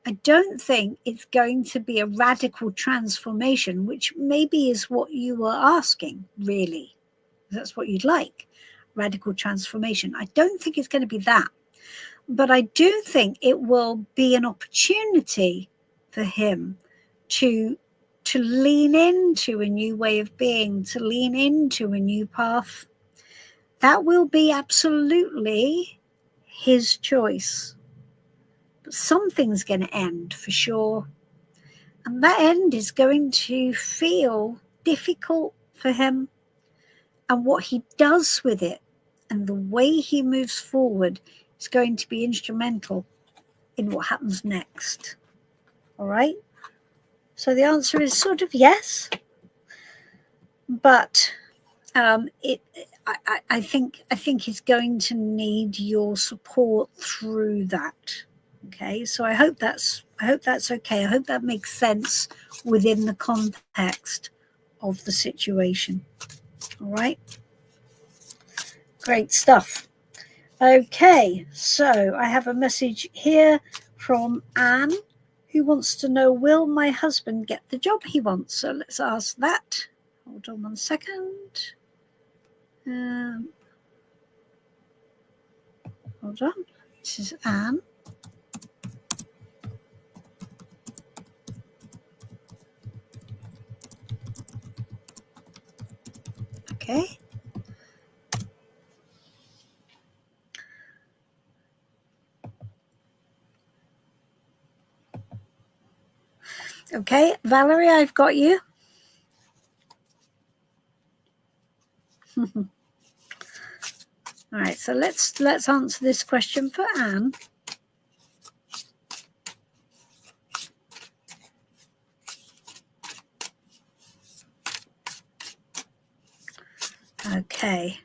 I don't think it's going to be a radical transformation, which maybe is what you were asking, really. That's what you'd like, radical transformation. I don't think it's going to be that. But I do think it will be an opportunity for him to lean into a new way of being, to lean into a new path. That will be absolutely his choice. But something's going to end for sure. And that end is going to feel difficult for him. And what he does with it and the way he moves forward is going to be instrumental in what happens next. All right? So the answer is sort of yes. But I think he's going to need your support through that. Okay, so I hope that's okay. I hope that makes sense within the context of the situation. All right, great stuff. Okay, so I have a message here from Anne, who wants to know, will my husband get the job he wants? So let's ask that. Hold on one second. Hold on. This is Anne. Okay. Okay, Valerie, I've got you. All right, so let's answer this question for Anne. Okay.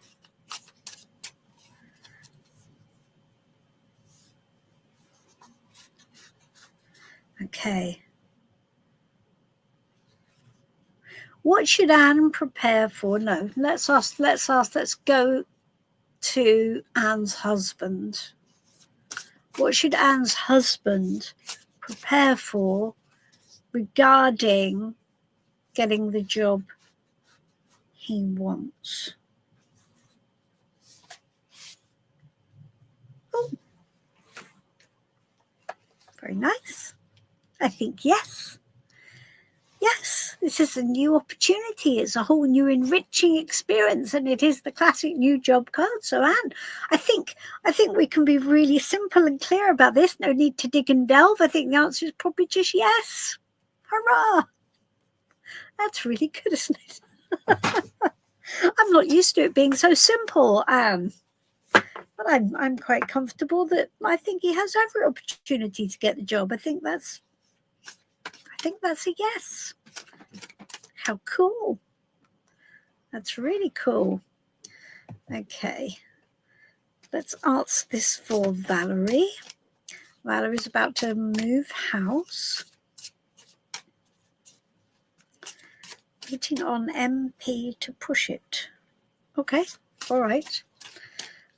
Okay. What should Anne prepare for? No, let's go to Anne's husband. What should Anne's husband prepare for regarding getting the job he wants? Oh, very nice. I think yes. Yes, this is a new opportunity. It's a whole new enriching experience, and it is the classic new job card. So, Anne, I think we can be really simple and clear about this. No need to dig and delve. I think the answer is probably just yes. Hurrah! That's really good, isn't it? I'm not used to it being so simple, Anne. But I'm quite comfortable that I think he has every opportunity to get the job. I think that's a yes. How cool. That's really cool. Okay. Let's ask this for Valerie. Valerie's about to move house. Waiting on MP to push it. Okay. All right.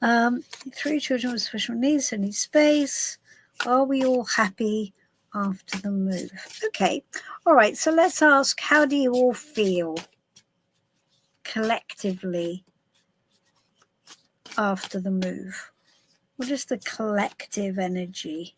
3 children with special needs and need space. Are we all happy after the move? Okay. All right. So let's ask, how do you all feel collectively after the move? What is the collective energy?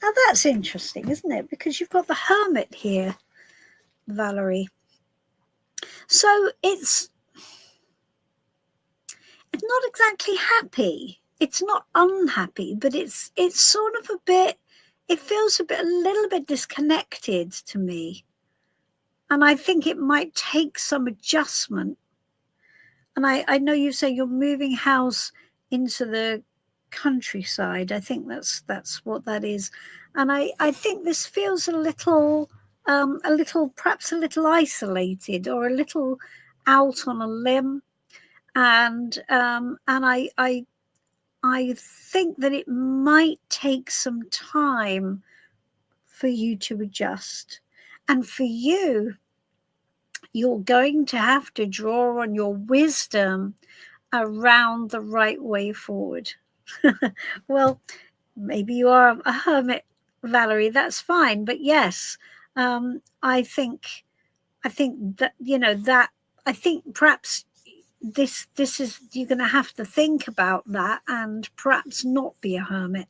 Now that's interesting, isn't it? Because you've got the Hermit here, Valerie. So it's not exactly happy. It's not unhappy, but it's sort of a bit, it feels a little bit disconnected to me. And I think it might take some adjustment. And I know you say you're moving house into the countryside. I think that's what that is. And I think this feels a little perhaps a little isolated or a little out on a limb, and I think that it might take some time for you to adjust, and for you, you're going to have to draw on your wisdom around the right way forward. Well, maybe you are a hermit, Valerie, that's fine, but yes, I think that, that I think perhaps this is, you're going to have to think about that and perhaps not be a hermit.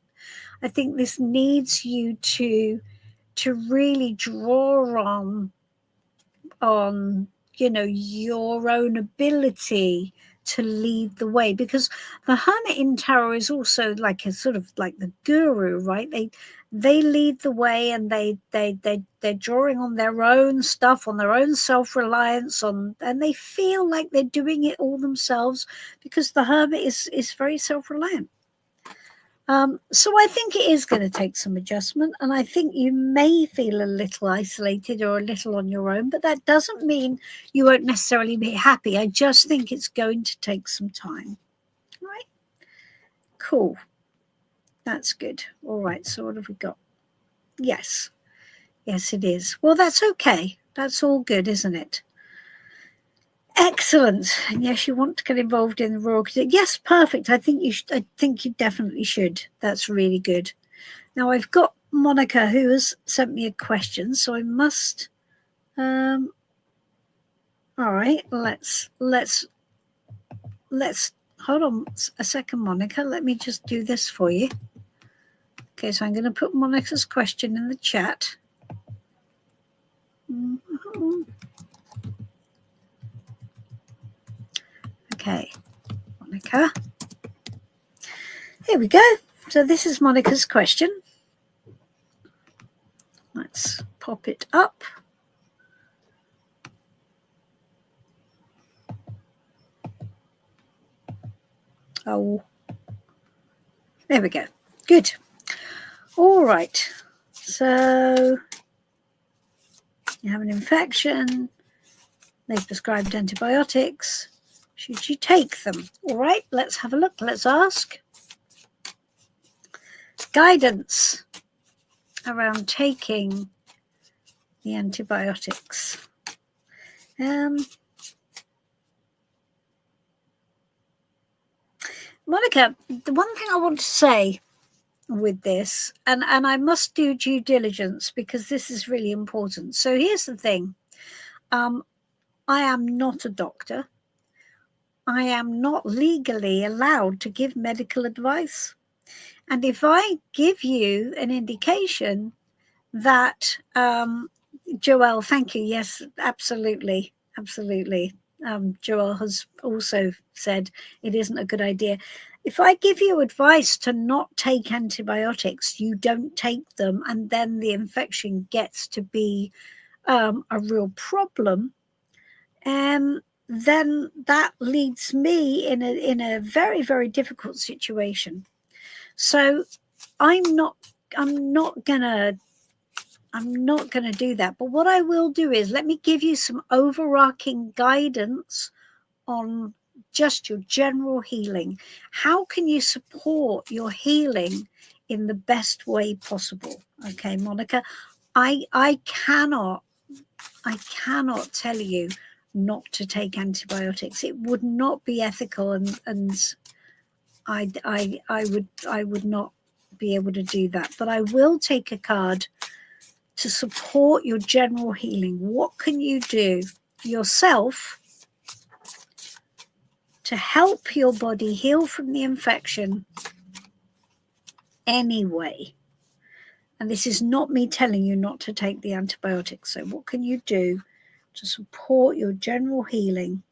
I think this needs you to really draw on your own ability to lead the way, because the hermit in tarot is also like a sort of like the guru, right? They lead the way, and they're drawing on their own stuff, on their own self-reliance, and they feel like they're doing it all themselves, because the hermit is very self-reliant. So I think it is going to take some adjustment, and I think you may feel a little isolated or a little on your own, but that doesn't mean you won't necessarily be happy. I just think it's going to take some time. All right? Cool. That's good. All right, so what have we got? Yes. Yes, it is. Well, that's okay. That's all good, isn't it? Excellent. And yes, you want to get involved in the Royal Cadet. Yes, perfect. I think you definitely should. That's really good. Now I've got Monica, who has sent me a question, so I must all right, let's hold on a second, Monica. Let me just do this for you. Okay, so I'm going to put Monica's question in the chat. Okay, Monica. Here we go. So this is Monica's question. Let's pop it up. Oh, there we go. Good. All right. So you have an infection. They've prescribed antibiotics. Should you take them? All right, let's have a look. Let's ask. Guidance around taking the antibiotics. Monica, the one thing I want to say with this, and I must do due diligence because this is really important. So here's the thing. I am not a doctor. I am not legally allowed to give medical advice. And if I give you an indication that, Joelle, thank you. Yes, absolutely. Absolutely. Joelle has also said it isn't a good idea. If I give you advice to not take antibiotics, you don't take them, and then the infection gets to be a real problem, then that leads me in a very, very difficult situation. So I'm not gonna do that. But what I will do is let me give you some overarching guidance on just your general healing. How can you support your healing in the best way possible? Okay, Monica, I cannot tell you not to take antibiotics. It would not be ethical, and I would not be able to do that. But I will take a card to support your general healing. What can you do yourself to help your body heal from the infection anyway? And this is not me telling you not to take the antibiotics. So what can you do to support your general healing?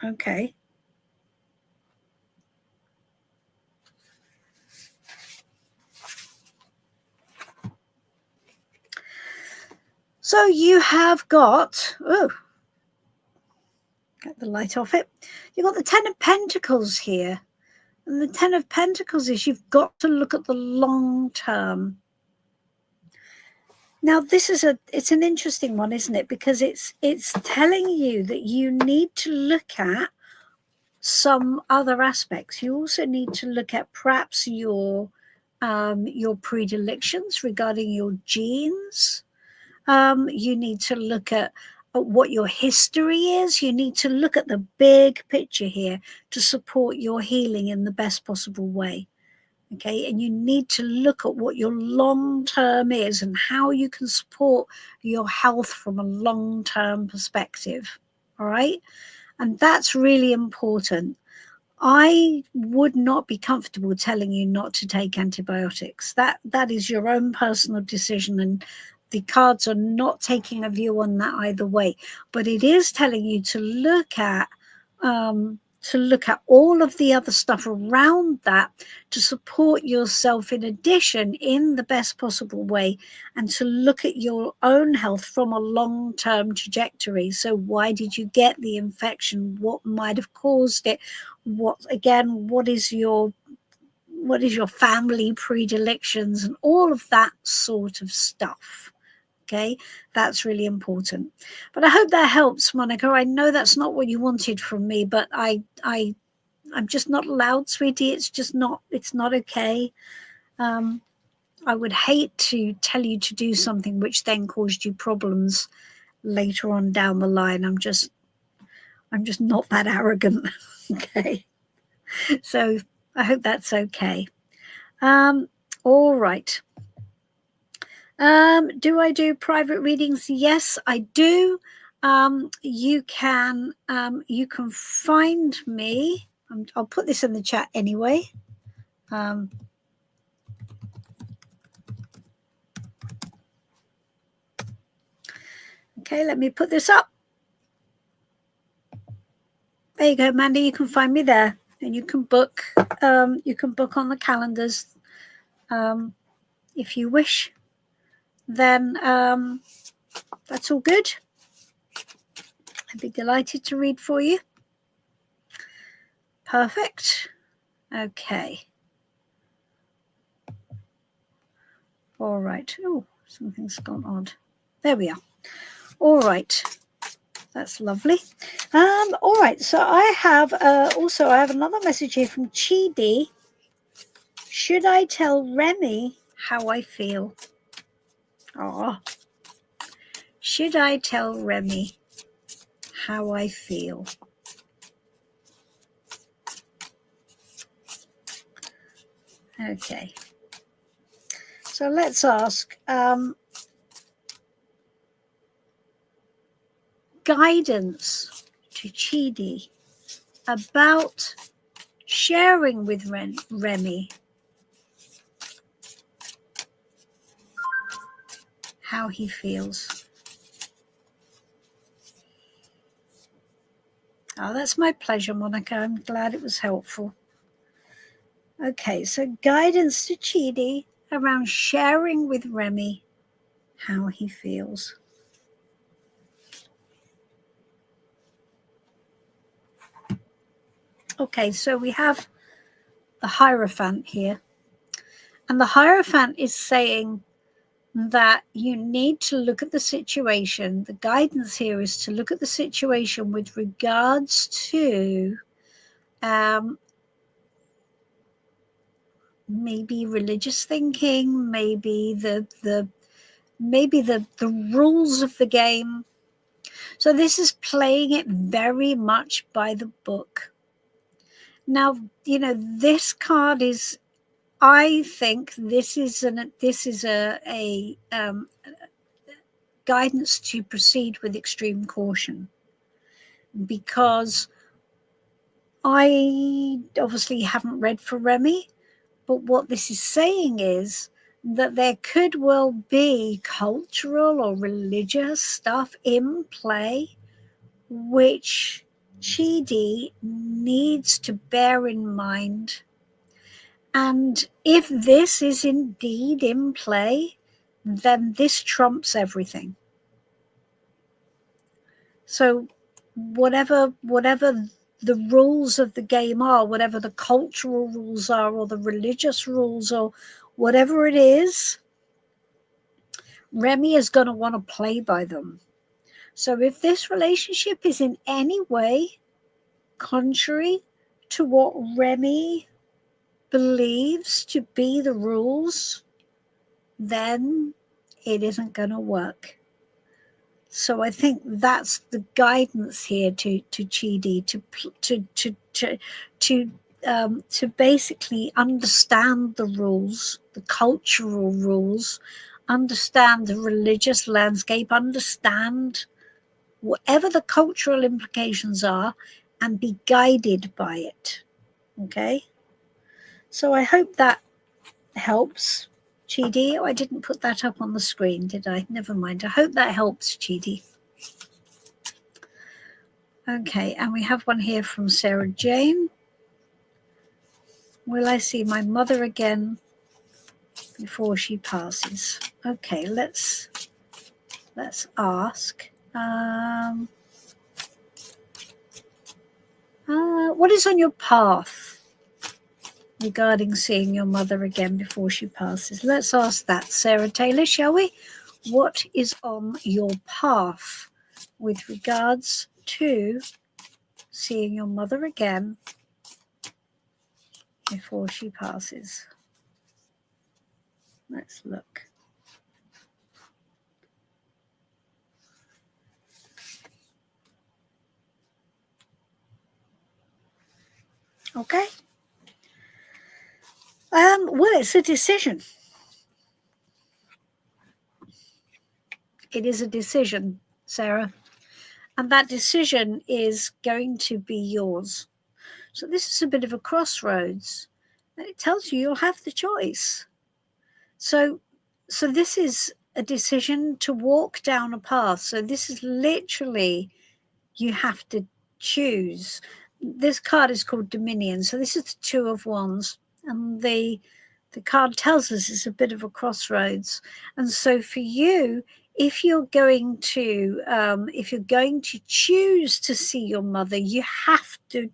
Okay. So you have got, Get the light off it. You've got the Ten of Pentacles here. And the Ten of Pentacles is you've got to look at the long term. Now, it's an interesting one, isn't it? Because it's telling you that you need to look at some other aspects. You also need to look at perhaps your predilections regarding your genes. You need to look at what your history is. You need to look at the big picture here to support your healing in the best possible way. Okay, and you need to look at what your long term is and how you can support your health from a long term perspective. All right, and that's really important. I would not be comfortable telling you not to take antibiotics. That is your own personal decision, and the cards are not taking a view on that either way. But it is telling you to look at all of the other stuff around that to support yourself in addition in the best possible way, and to look at your own health from a long-term trajectory. So why did you get the infection? What might have caused it? What is your family predilections and all of that sort of stuff. Okay, that's really important. But I hope that helps, Monica. I know that's not what you wanted from me, but I'm just not allowed, sweetie. It's not okay. I would hate to tell you to do something which then caused you problems later on down the line. I'm just not that arrogant. Okay. So I hope that's okay. All right. Do I do private readings? Yes, I do. You can find me. I'll put this in the chat anyway. Okay, let me put this up. There you go, Mandy. You can find me there, and you can book. You can book on the calendars if you wish. Then that's all good. I'd be delighted to read for you. Perfect. Okay. All right. Oh, something's gone odd. There we are. All right. That's lovely. All right. So I have also I have another message here from Chidi. Should I tell Remy how I feel? Oh. Should I tell Remy how I feel? Okay. So let's ask guidance to Chidi about sharing with Remy how he feels. Oh, that's my pleasure, Monica. I'm glad it was helpful. Okay, so guidance to Chidi around sharing with Remy how he feels. Okay, so we have the Hierophant here. And the Hierophant is saying that you need to look at the situation. The guidance here is to look at the situation with regards to maybe religious thinking, maybe the rules of the game. So this is playing it very much by the book. Now, this card is, I think this is a guidance to proceed with extreme caution, because I obviously haven't read for Remy, but what this is saying is that there could well be cultural or religious stuff in play which Chidi needs to bear in mind. And if this is indeed in play, then this trumps everything. So whatever the rules of the game are, whatever the cultural rules are, or the religious rules, or whatever it is, Remy is going to want to play by them. So if this relationship is in any way contrary to what Remy believes to be the rules, then it isn't going to work. So I think that's the guidance here to Chidi, to basically understand the rules, the cultural rules, understand the religious landscape, understand whatever the cultural implications are, and be guided by it. Okay? So I hope that helps, Chidi. Oh, I didn't put that up on the screen, did I? Never mind. I hope that helps, Chidi. Okay, and we have one here from Sarah Jane. Will I see my mother again before she passes? Okay, let's ask. What is on your path regarding seeing your mother again before she passes? Let's ask that, Sarah Taylor, shall we? What is on your path with regards to seeing your mother again before she passes? Let's look. Okay. Well, it's a decision. It is a decision, Sarah. And that decision is going to be yours. So this is a bit of a crossroads. And it tells you you'll have the choice. So this is a decision to walk down a path. So this is literally, you have to choose. This card is called Dominion. So this is the Two of Wands. And the card tells us it's a bit of a crossroads. And so for you, if you're going to choose to see your mother, you have to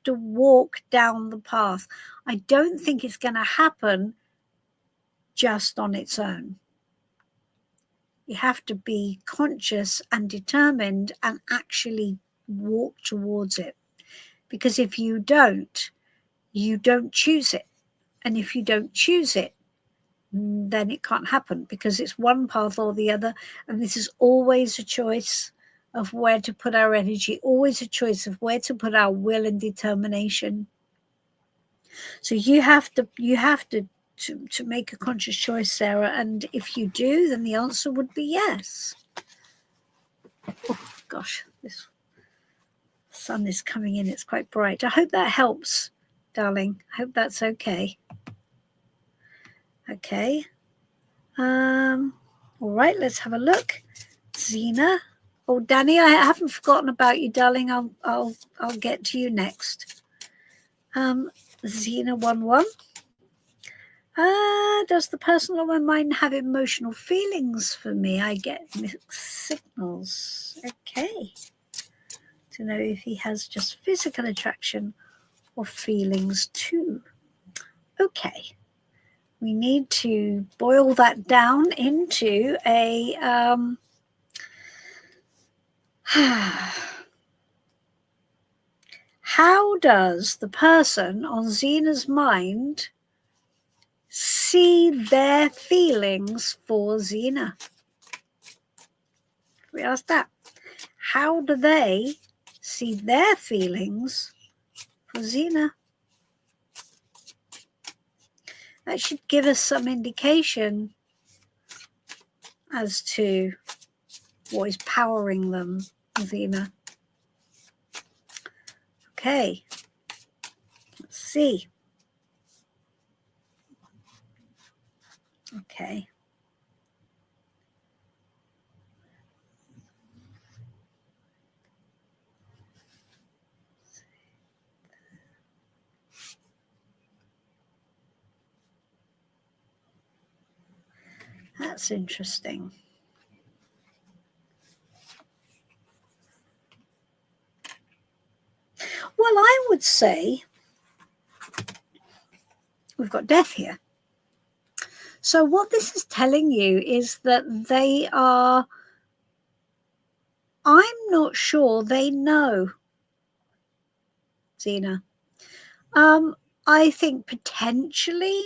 walk down the path. I don't think it's going to happen just on its own. You have to be conscious and determined and actually walk towards it. Because if you don't choose it. And if you don't choose it, then it can't happen, because it's one path or the other. And this is always a choice of where to put our energy, always a choice of where to put our will and determination. So you have to make a conscious choice, Sarah. And if you do, then the answer would be yes. Oh gosh, this sun is coming in. It's quite bright. I hope that helps, darling. I hope that's okay. Okay. All right, let's have a look. Zena. Oh, Danny, I haven't forgotten about you, darling. I'll get to you next. Zena 1-1. Does the person on my mind have emotional feelings for me? I get mixed signals. Okay. To know if he has just physical attraction or feelings too. Okay. We need to boil that down into a how does the person on Zena's mind see their feelings for Zena? We ask that. How do they see their feelings for Zena? That should give us some indication as to what is powering them, Zena. Okay, let's see. Okay. That's interesting. would say we've got death here. So what this is telling you is that they are, I'm not sure they know, Zena. I think potentially,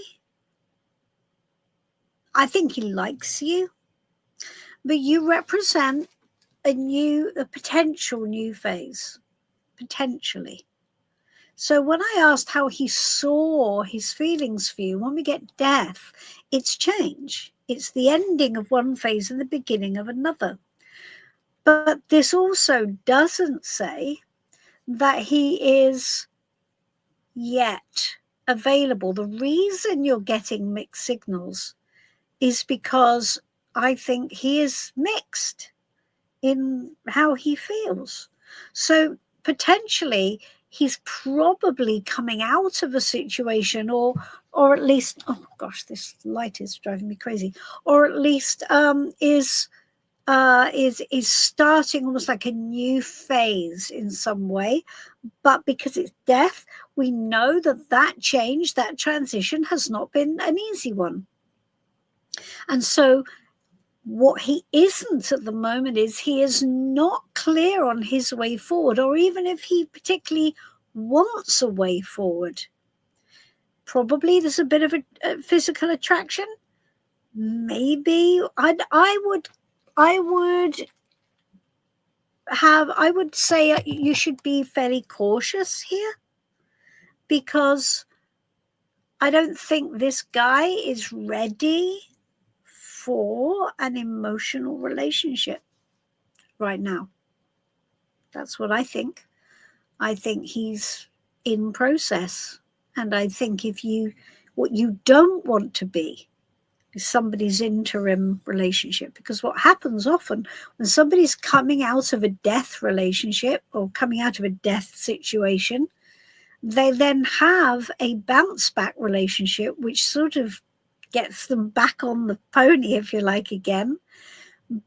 I think he likes you, but you represent a potential new phase, potentially. So when I asked how he saw his feelings for you, when we get death, it's change. It's the ending of one phase and the beginning of another. But this also doesn't say that he is yet available. The reason you're getting mixed signals is because I think he is mixed in how he feels. So potentially he's probably coming out of a situation, or at least, oh gosh, this light is driving me crazy, or at least is starting almost like a new phase in some way. But because it's death, we know that change, that transition has not been an easy one. And so what he isn't at the moment is he is not clear on his way forward, or even if he particularly wants a way forward. Probably there's a bit of a physical attraction. Maybe I would say you should be fairly cautious here, because I don't think this guy is ready for an emotional relationship right now. That's what I think. I think he's in process. And I think what you don't want to be is somebody's interim relationship, because what happens often when somebody's coming out of a death relationship or coming out of a death situation, they then have a bounce back relationship, which sort of gets them back on the pony, if you like, again.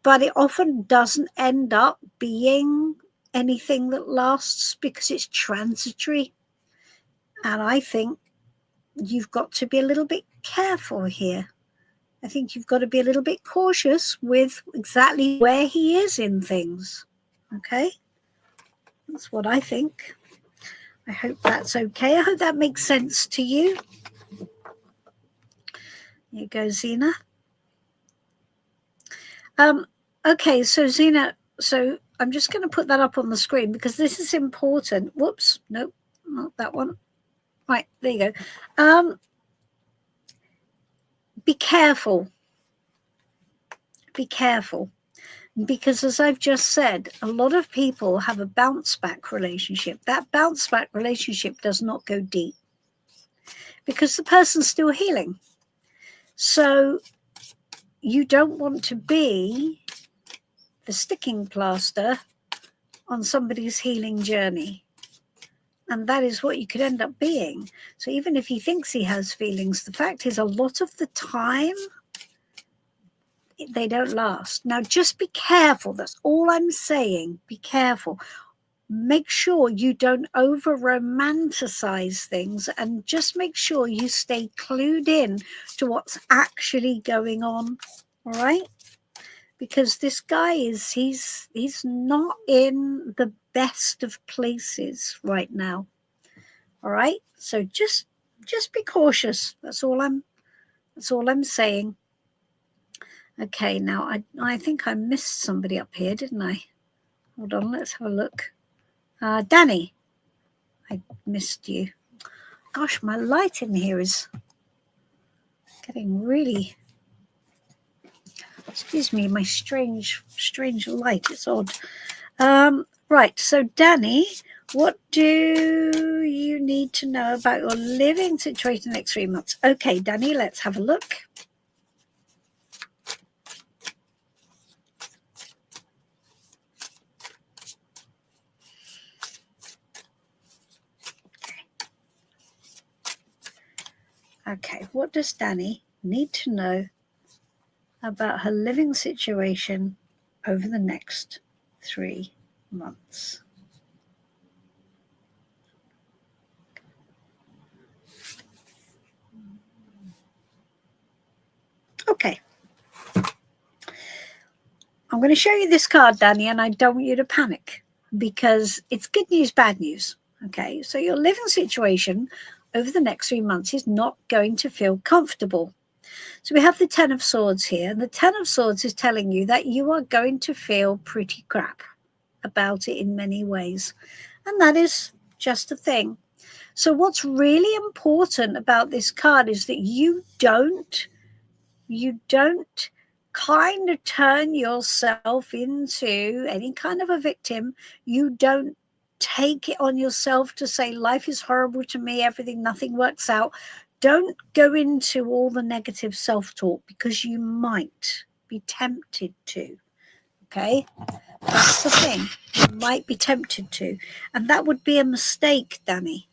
But it often doesn't end up being anything that lasts, because it's transitory. And I think you've got to be a little bit careful here. I think you've got to be a little bit cautious with exactly where he is in things. Okay? That's what I think. I hope that's okay. I hope that makes sense to you. Here you go, Zena. Okay, so Zena, so I'm just going to put that up on the screen because this is important. Whoops, nope, not that one. Right, there you go. Be careful. Be careful. Because as I've just said, a lot of people have a bounce back relationship. That bounce back relationship does not go deep because the person's still healing. So you don't want to be the sticking plaster on somebody's healing journey. And that is what you could end up being. So even if he thinks he has feelings, the fact is a lot of the time, they don't last. Now, just be careful. That's all I'm saying. Be careful. Make sure you don't over romanticize things, and just make sure you stay clued in to what's actually going on. All right? Because this guy he's not in the best of places right now. All right? So just be cautious. That's all I'm saying. Okay, now I think I missed somebody up here, didn't I? Hold on, let's have a look. Danny, I missed you. Gosh, my light in here is getting really, excuse me, my strange light. It's odd. Right, so Danny, what do you need to know about your living situation the next 3 months? Okay, Danny, let's have a look. Okay, what does Danny need to know about her living situation over the next 3 months? I'm going to show you this card, Danny, and I don't want you to panic because it's good news, bad news. Okay, so your living situation over the next 3 months is not going to feel comfortable. So we have the Ten of Swords here, and the Ten of Swords is telling you that you are going to feel pretty crap about it in many ways, and that is just a thing. So what's really important about this card is that you don't kind of turn yourself into any kind of a victim. You don't take it on yourself to say life is horrible to me, nothing works out. Don't go into all the negative self-talk because you might be tempted to. Okay, that's the thing. You might be tempted to, and that would be a mistake, Danny,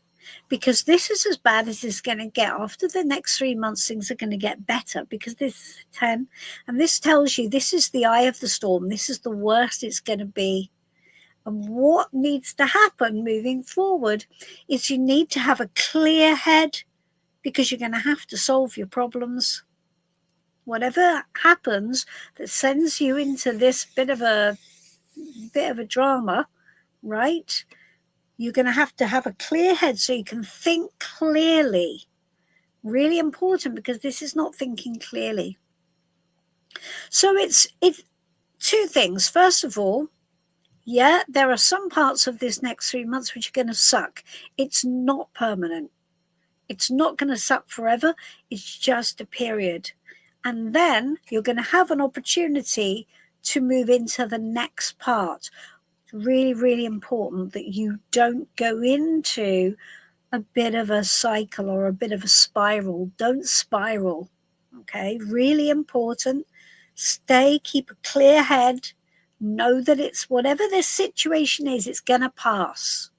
because this is as bad as it's going to get. After the next 3 months, things are going to get better because this is 10, and this tells you this is the eye of the storm. This is the worst it's going to be. And what needs to happen moving forward is you need to have a clear head because you're going to have to solve your problems. Whatever happens that sends you into this bit of a drama, right? You're going to have a clear head so you can think clearly. Really important because this is not thinking clearly. So it's two things. First of all, yeah, there are some parts of this next 3 months which are going to suck. It's not permanent. It's not going to suck forever. It's just a period. And then you're going to have an opportunity to move into the next part. It's really, really important that you don't go into a bit of a cycle or a bit of a spiral. Don't spiral. Okay, really important. Keep a clear head. Know that it's whatever this situation is, it's going to pass.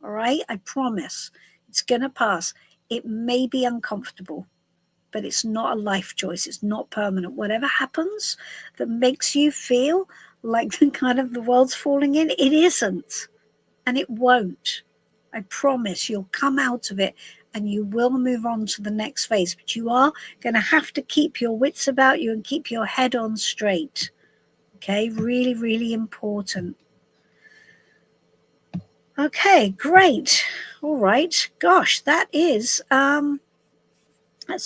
All right, I promise it's going to pass. It may be uncomfortable, but it's not a life choice. It's not permanent. Whatever happens that makes you feel like the world's falling in, it isn't, and it won't. I promise you'll come out of it and you will move on to the next phase, but you are going to have to keep your wits about you and keep your head on straight. Okay, really, really important. Okay, great. All right. Gosh, that's a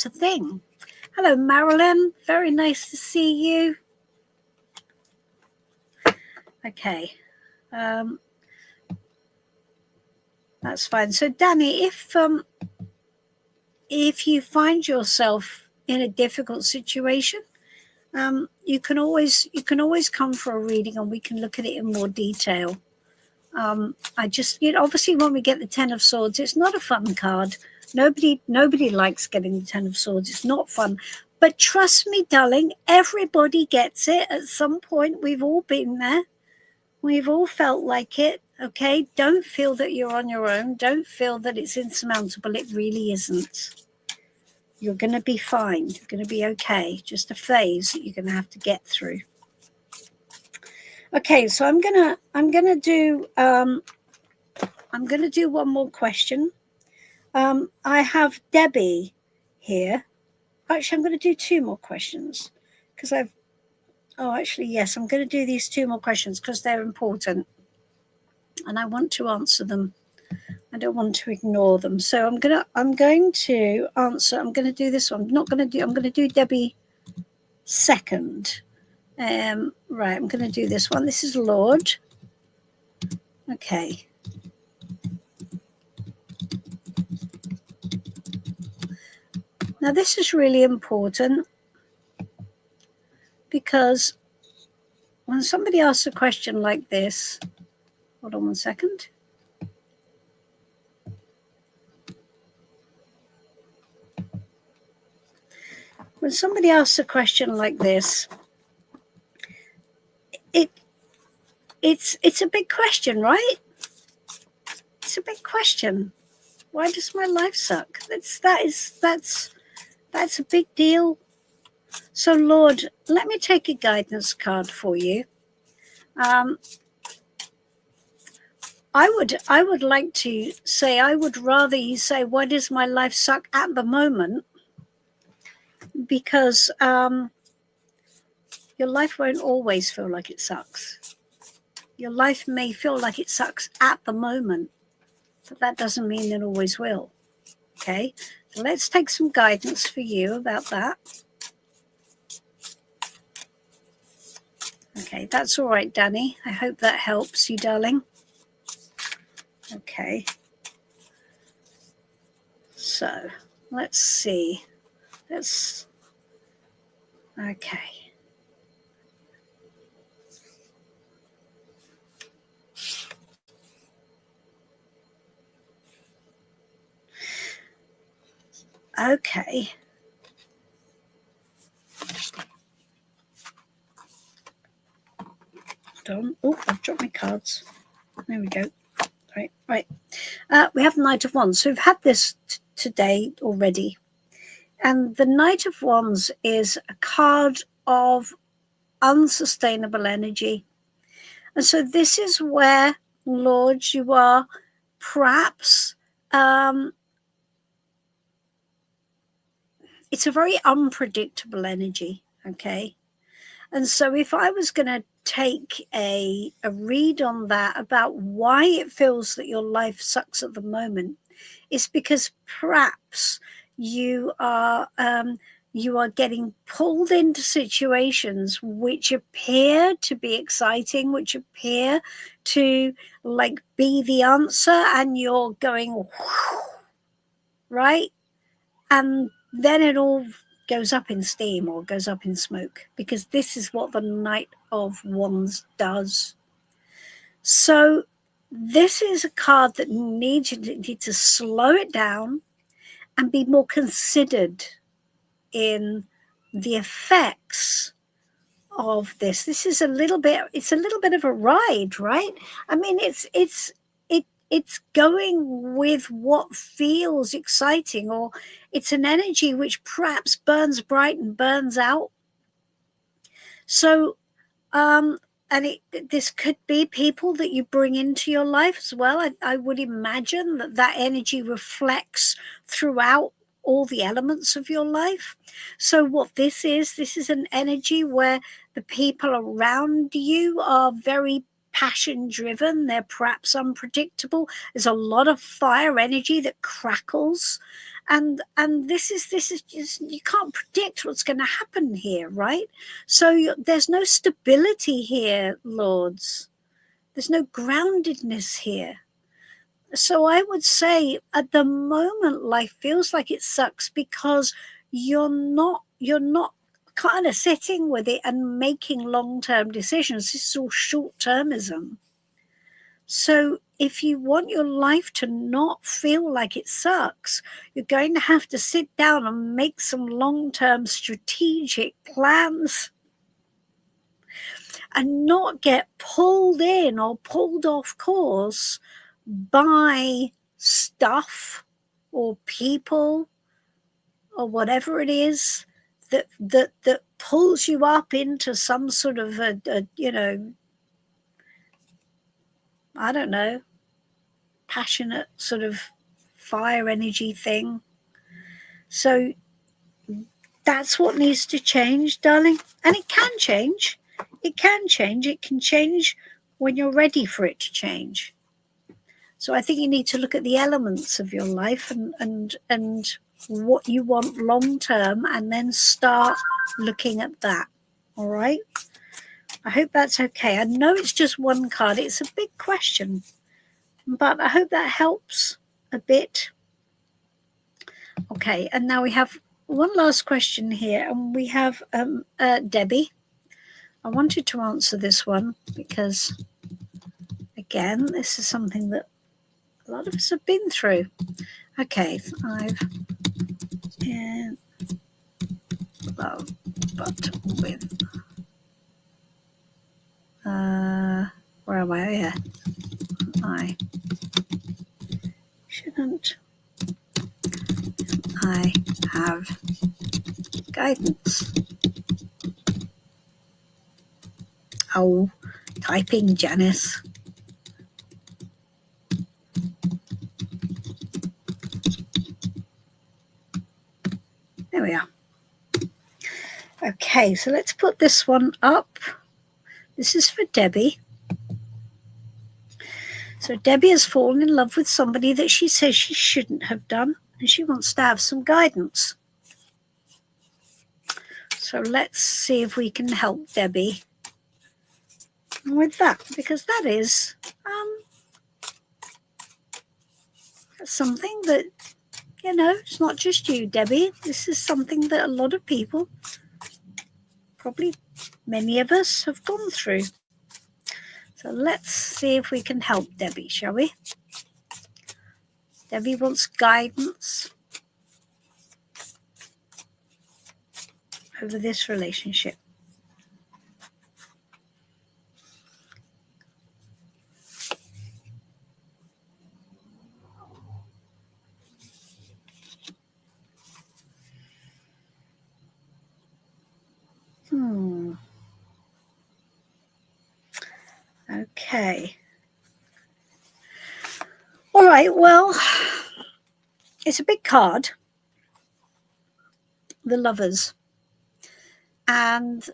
thing. Hello, Marilyn. Very nice to see you. Okay. That's fine. So, Danny, if you find yourself in a difficult situation, you can always come for a reading and we can look at it in more detail. Obviously when we get the Ten of Swords, it's not a fun card. Nobody likes getting the Ten of Swords. It's not fun. But trust me, darling, everybody gets it at some point. We've all been there. We've all felt like it. Okay, don't feel that you're on your own. Don't feel that it's insurmountable. It really isn't. You're going to be fine. You're going to be okay. Just a phase that you're going to have to get through. Okay, so I'm gonna do one more question. I have Debbie here. Actually, I'm going to do 2 more questions because I'm going to do these 2 more questions because they're important and I want to answer them. I don't want to ignore them. So I'm going to answer. I'm going to do this one. I'm going to do Debbie second. Right, I'm going to do this one. This is Lord. Okay. Now, this is really important because when somebody asks a question like this, hold on one second. When somebody asks a question like this, it's a big question, right? It's a big question. Why does my life suck? That's a big deal. So, Lord, let me take a guidance card for you. I would like to say, I would rather you say, why does my life suck at the moment? Because Your life won't always feel like it sucks. Your life may feel like it sucks at the moment, but that doesn't mean it always will. Okay, so let's take some guidance for you about that. Okay, that's all right, Danny. I hope that helps you, darling. Okay. So let's see. Okay. Okay. Hold on. Oh, I've dropped my cards. There we go. Right. We have the Knight of Wands. So we've had this today already. And the Knight of Wands is a card of unsustainable energy. And so this is where, Lord, you are perhaps, it's a very unpredictable energy, okay? And so if I was going to take a read on that about why it feels that your life sucks at the moment, it's because perhaps you are getting pulled into situations which appear to be exciting, which appear to like be the answer, and you're going whoosh, right, and then it all goes up in steam or goes up in smoke, because this is what the Knight of Wands does. So this is a card that needs you to slow it down and be more considered in the effects of this. This is it's a little bit of a ride, right? I mean, it's going with what feels exciting, or it's an energy which perhaps burns bright and burns out. So, and this could be people that you bring into your life as well. I would imagine that energy reflects throughout all the elements of your life. So what this is an energy where the people around you are very passion driven. They're perhaps unpredictable. There's a lot of fire energy that crackles, and this is just, you can't predict what's going to happen here, right? So there's no stability here, Lords. There's no groundedness here. So I would say at the moment life feels like it sucks because you're not kind of sitting with it and making long-term decisions. This is all short-termism. So if you want your life to not feel like it sucks, you're going to have to sit down and make some long-term strategic plans and not get pulled in or pulled off course by stuff or people or whatever it is that pulls you up into some sort of a I don't know, passionate sort of fire energy thing. So that's what needs to change, darling. And it can change. It can change. It can change when you're ready for it to change. So I think you need to look at the elements of your life and what you want long term, and then start looking at that. All right? I hope that's okay. I know it's just one card. It's a big question, but I hope that helps a bit. Okay, and now we have one last question here, and we have Debbie. I wanted to answer this one because, again, this is something that a lot of us have been through. Okay, I've in love, but with where am I? Oh, yeah, I shouldn't I have guidance? Oh, typing, Janice. There we are. Okay, so let's put this one up. This is for Debbie. So Debbie has fallen in love with somebody that she says she shouldn't have done, and she wants to have some guidance. So let's see if we can help Debbie with that, because that is something that, you know, it's not just you, Debbie. This is something that a lot of people, probably many of us, have gone through. So let's see if we can help Debbie, shall we? Debbie wants guidance over this relationship. Okay. All right, well, it's a big card, the Lovers. And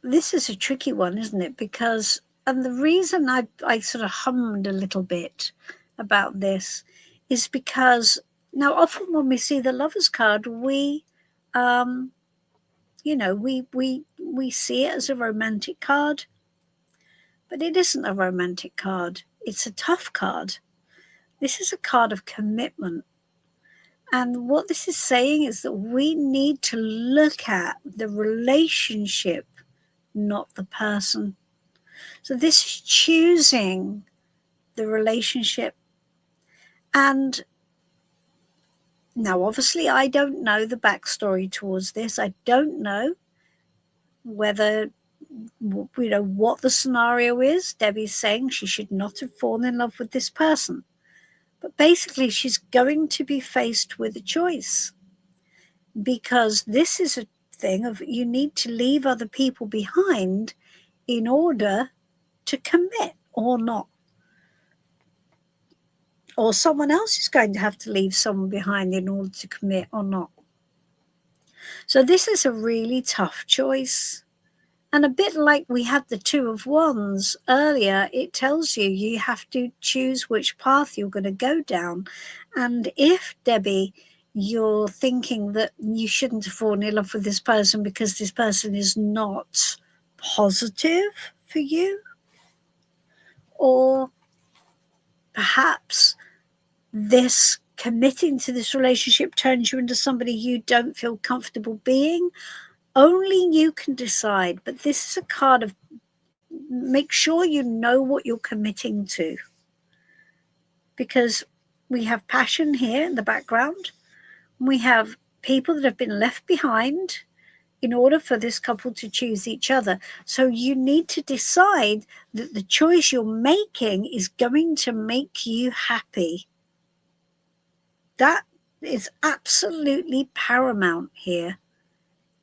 this is a tricky one, isn't it? Because, and the reason I sort of hummed a little bit about this is because now often when we see the Lovers card, we, you know, we see it as a romantic card, but it isn't a romantic card. It's a tough card. This is a card of commitment. And what this is saying is that we need to look at the relationship, not the person. So this is choosing the relationship. And now, obviously, I don't know the backstory towards this. I don't know whether, you know, what the scenario is. Debbie's saying she should not have fallen in love with this person. But basically, she's going to be faced with a choice, because this is a thing of you need to leave other people behind in order to commit or not. Or someone else is going to have to leave someone behind in order to commit or not. So this is a really tough choice. And a bit like we had the Two of Wands earlier, it tells you have to choose which path you're going to go down. And if, Debbie, you're thinking that you shouldn't have fallen in love with this person because this person is not positive for you, or perhaps this committing to this relationship turns you into somebody you don't feel comfortable being, only you can decide. But this is a card of make sure you know what you're committing to, because we have passion here in the background. We have people that have been left behind in order for this couple to choose each other. So you need to decide that the choice you're making is going to make you happy. That is absolutely paramount here.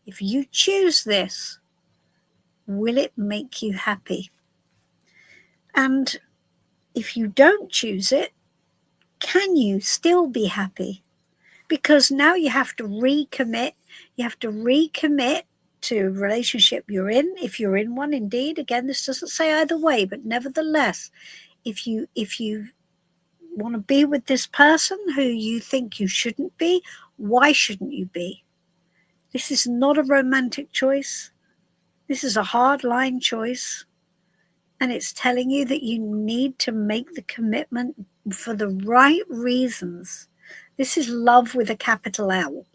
If you choose this, will it make you happy? And if you don't choose it, can you still be happy? Because now you have to recommit. You have to recommit to a relationship you're in, if you're in one indeed. Again, this doesn't say either way, but nevertheless, if you want to be with this person who you think you shouldn't be, why shouldn't you be? This is not a romantic choice. This is a hard line choice. And it's telling you that you need to make the commitment for the right reasons. This is love with a capital L.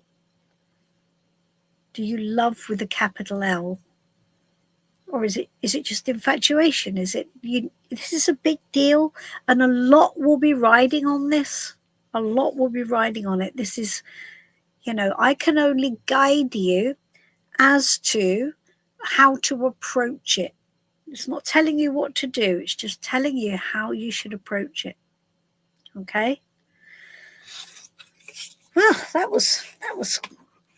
Do you love with a capital L? Or is it just infatuation? Is it you? This is a big deal, and a lot will be riding on this. A lot will be riding on it. This is, you know, I can only guide you as to how to approach it. It's not telling you what to do. It's just telling you how you should approach it. Okay? Well, that was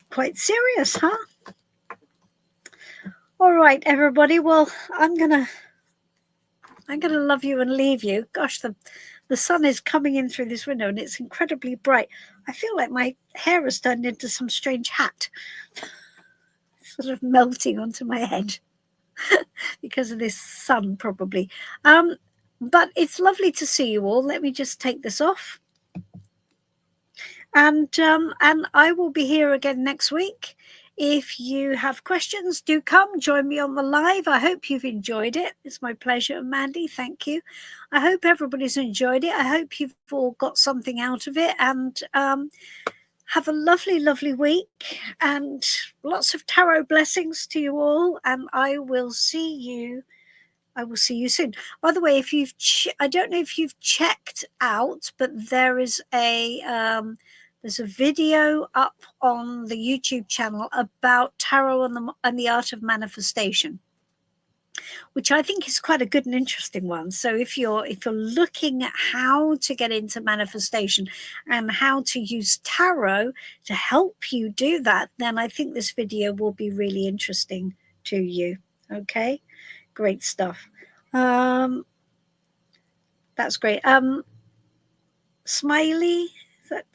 quite serious, huh? All right, everybody. Well, I'm gonna love you and leave you. Gosh, the sun is coming in through this window and it's incredibly bright. I feel like my hair has turned into some strange hat. sort of melting onto my head because of this sun, probably. But it's lovely to see you all. Let me just take this off. And I will be here again next week. If you have questions, do come join me on the live. I hope you've enjoyed it. It's my pleasure, Mandy. Thank you. I hope everybody's enjoyed it. I hope you've all got something out of it, and have a lovely, lovely week, and lots of tarot blessings to you all. And I will see you soon. By the way, if you've I don't know if you've checked out, but there is there's a video up on the YouTube channel about tarot and the art of manifestation, which I think is quite a good and interesting one. So if you're looking at how to get into manifestation and how to use tarot to help you do that, then I think this video will be really interesting to you. Okay, great stuff. That's great. Smiley, that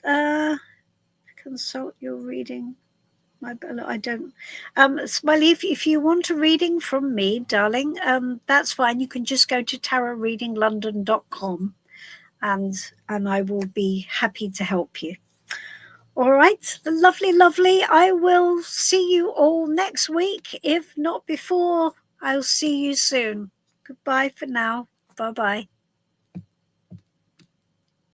consult your reading. I don't. Smiley, if you want a reading from me, darling, that's fine. You can just go to tarotreadinglondon.com, and I will be happy to help you. All right, lovely, lovely. I will see you all next week. If not before, I'll see you soon. Goodbye for now. Bye-bye.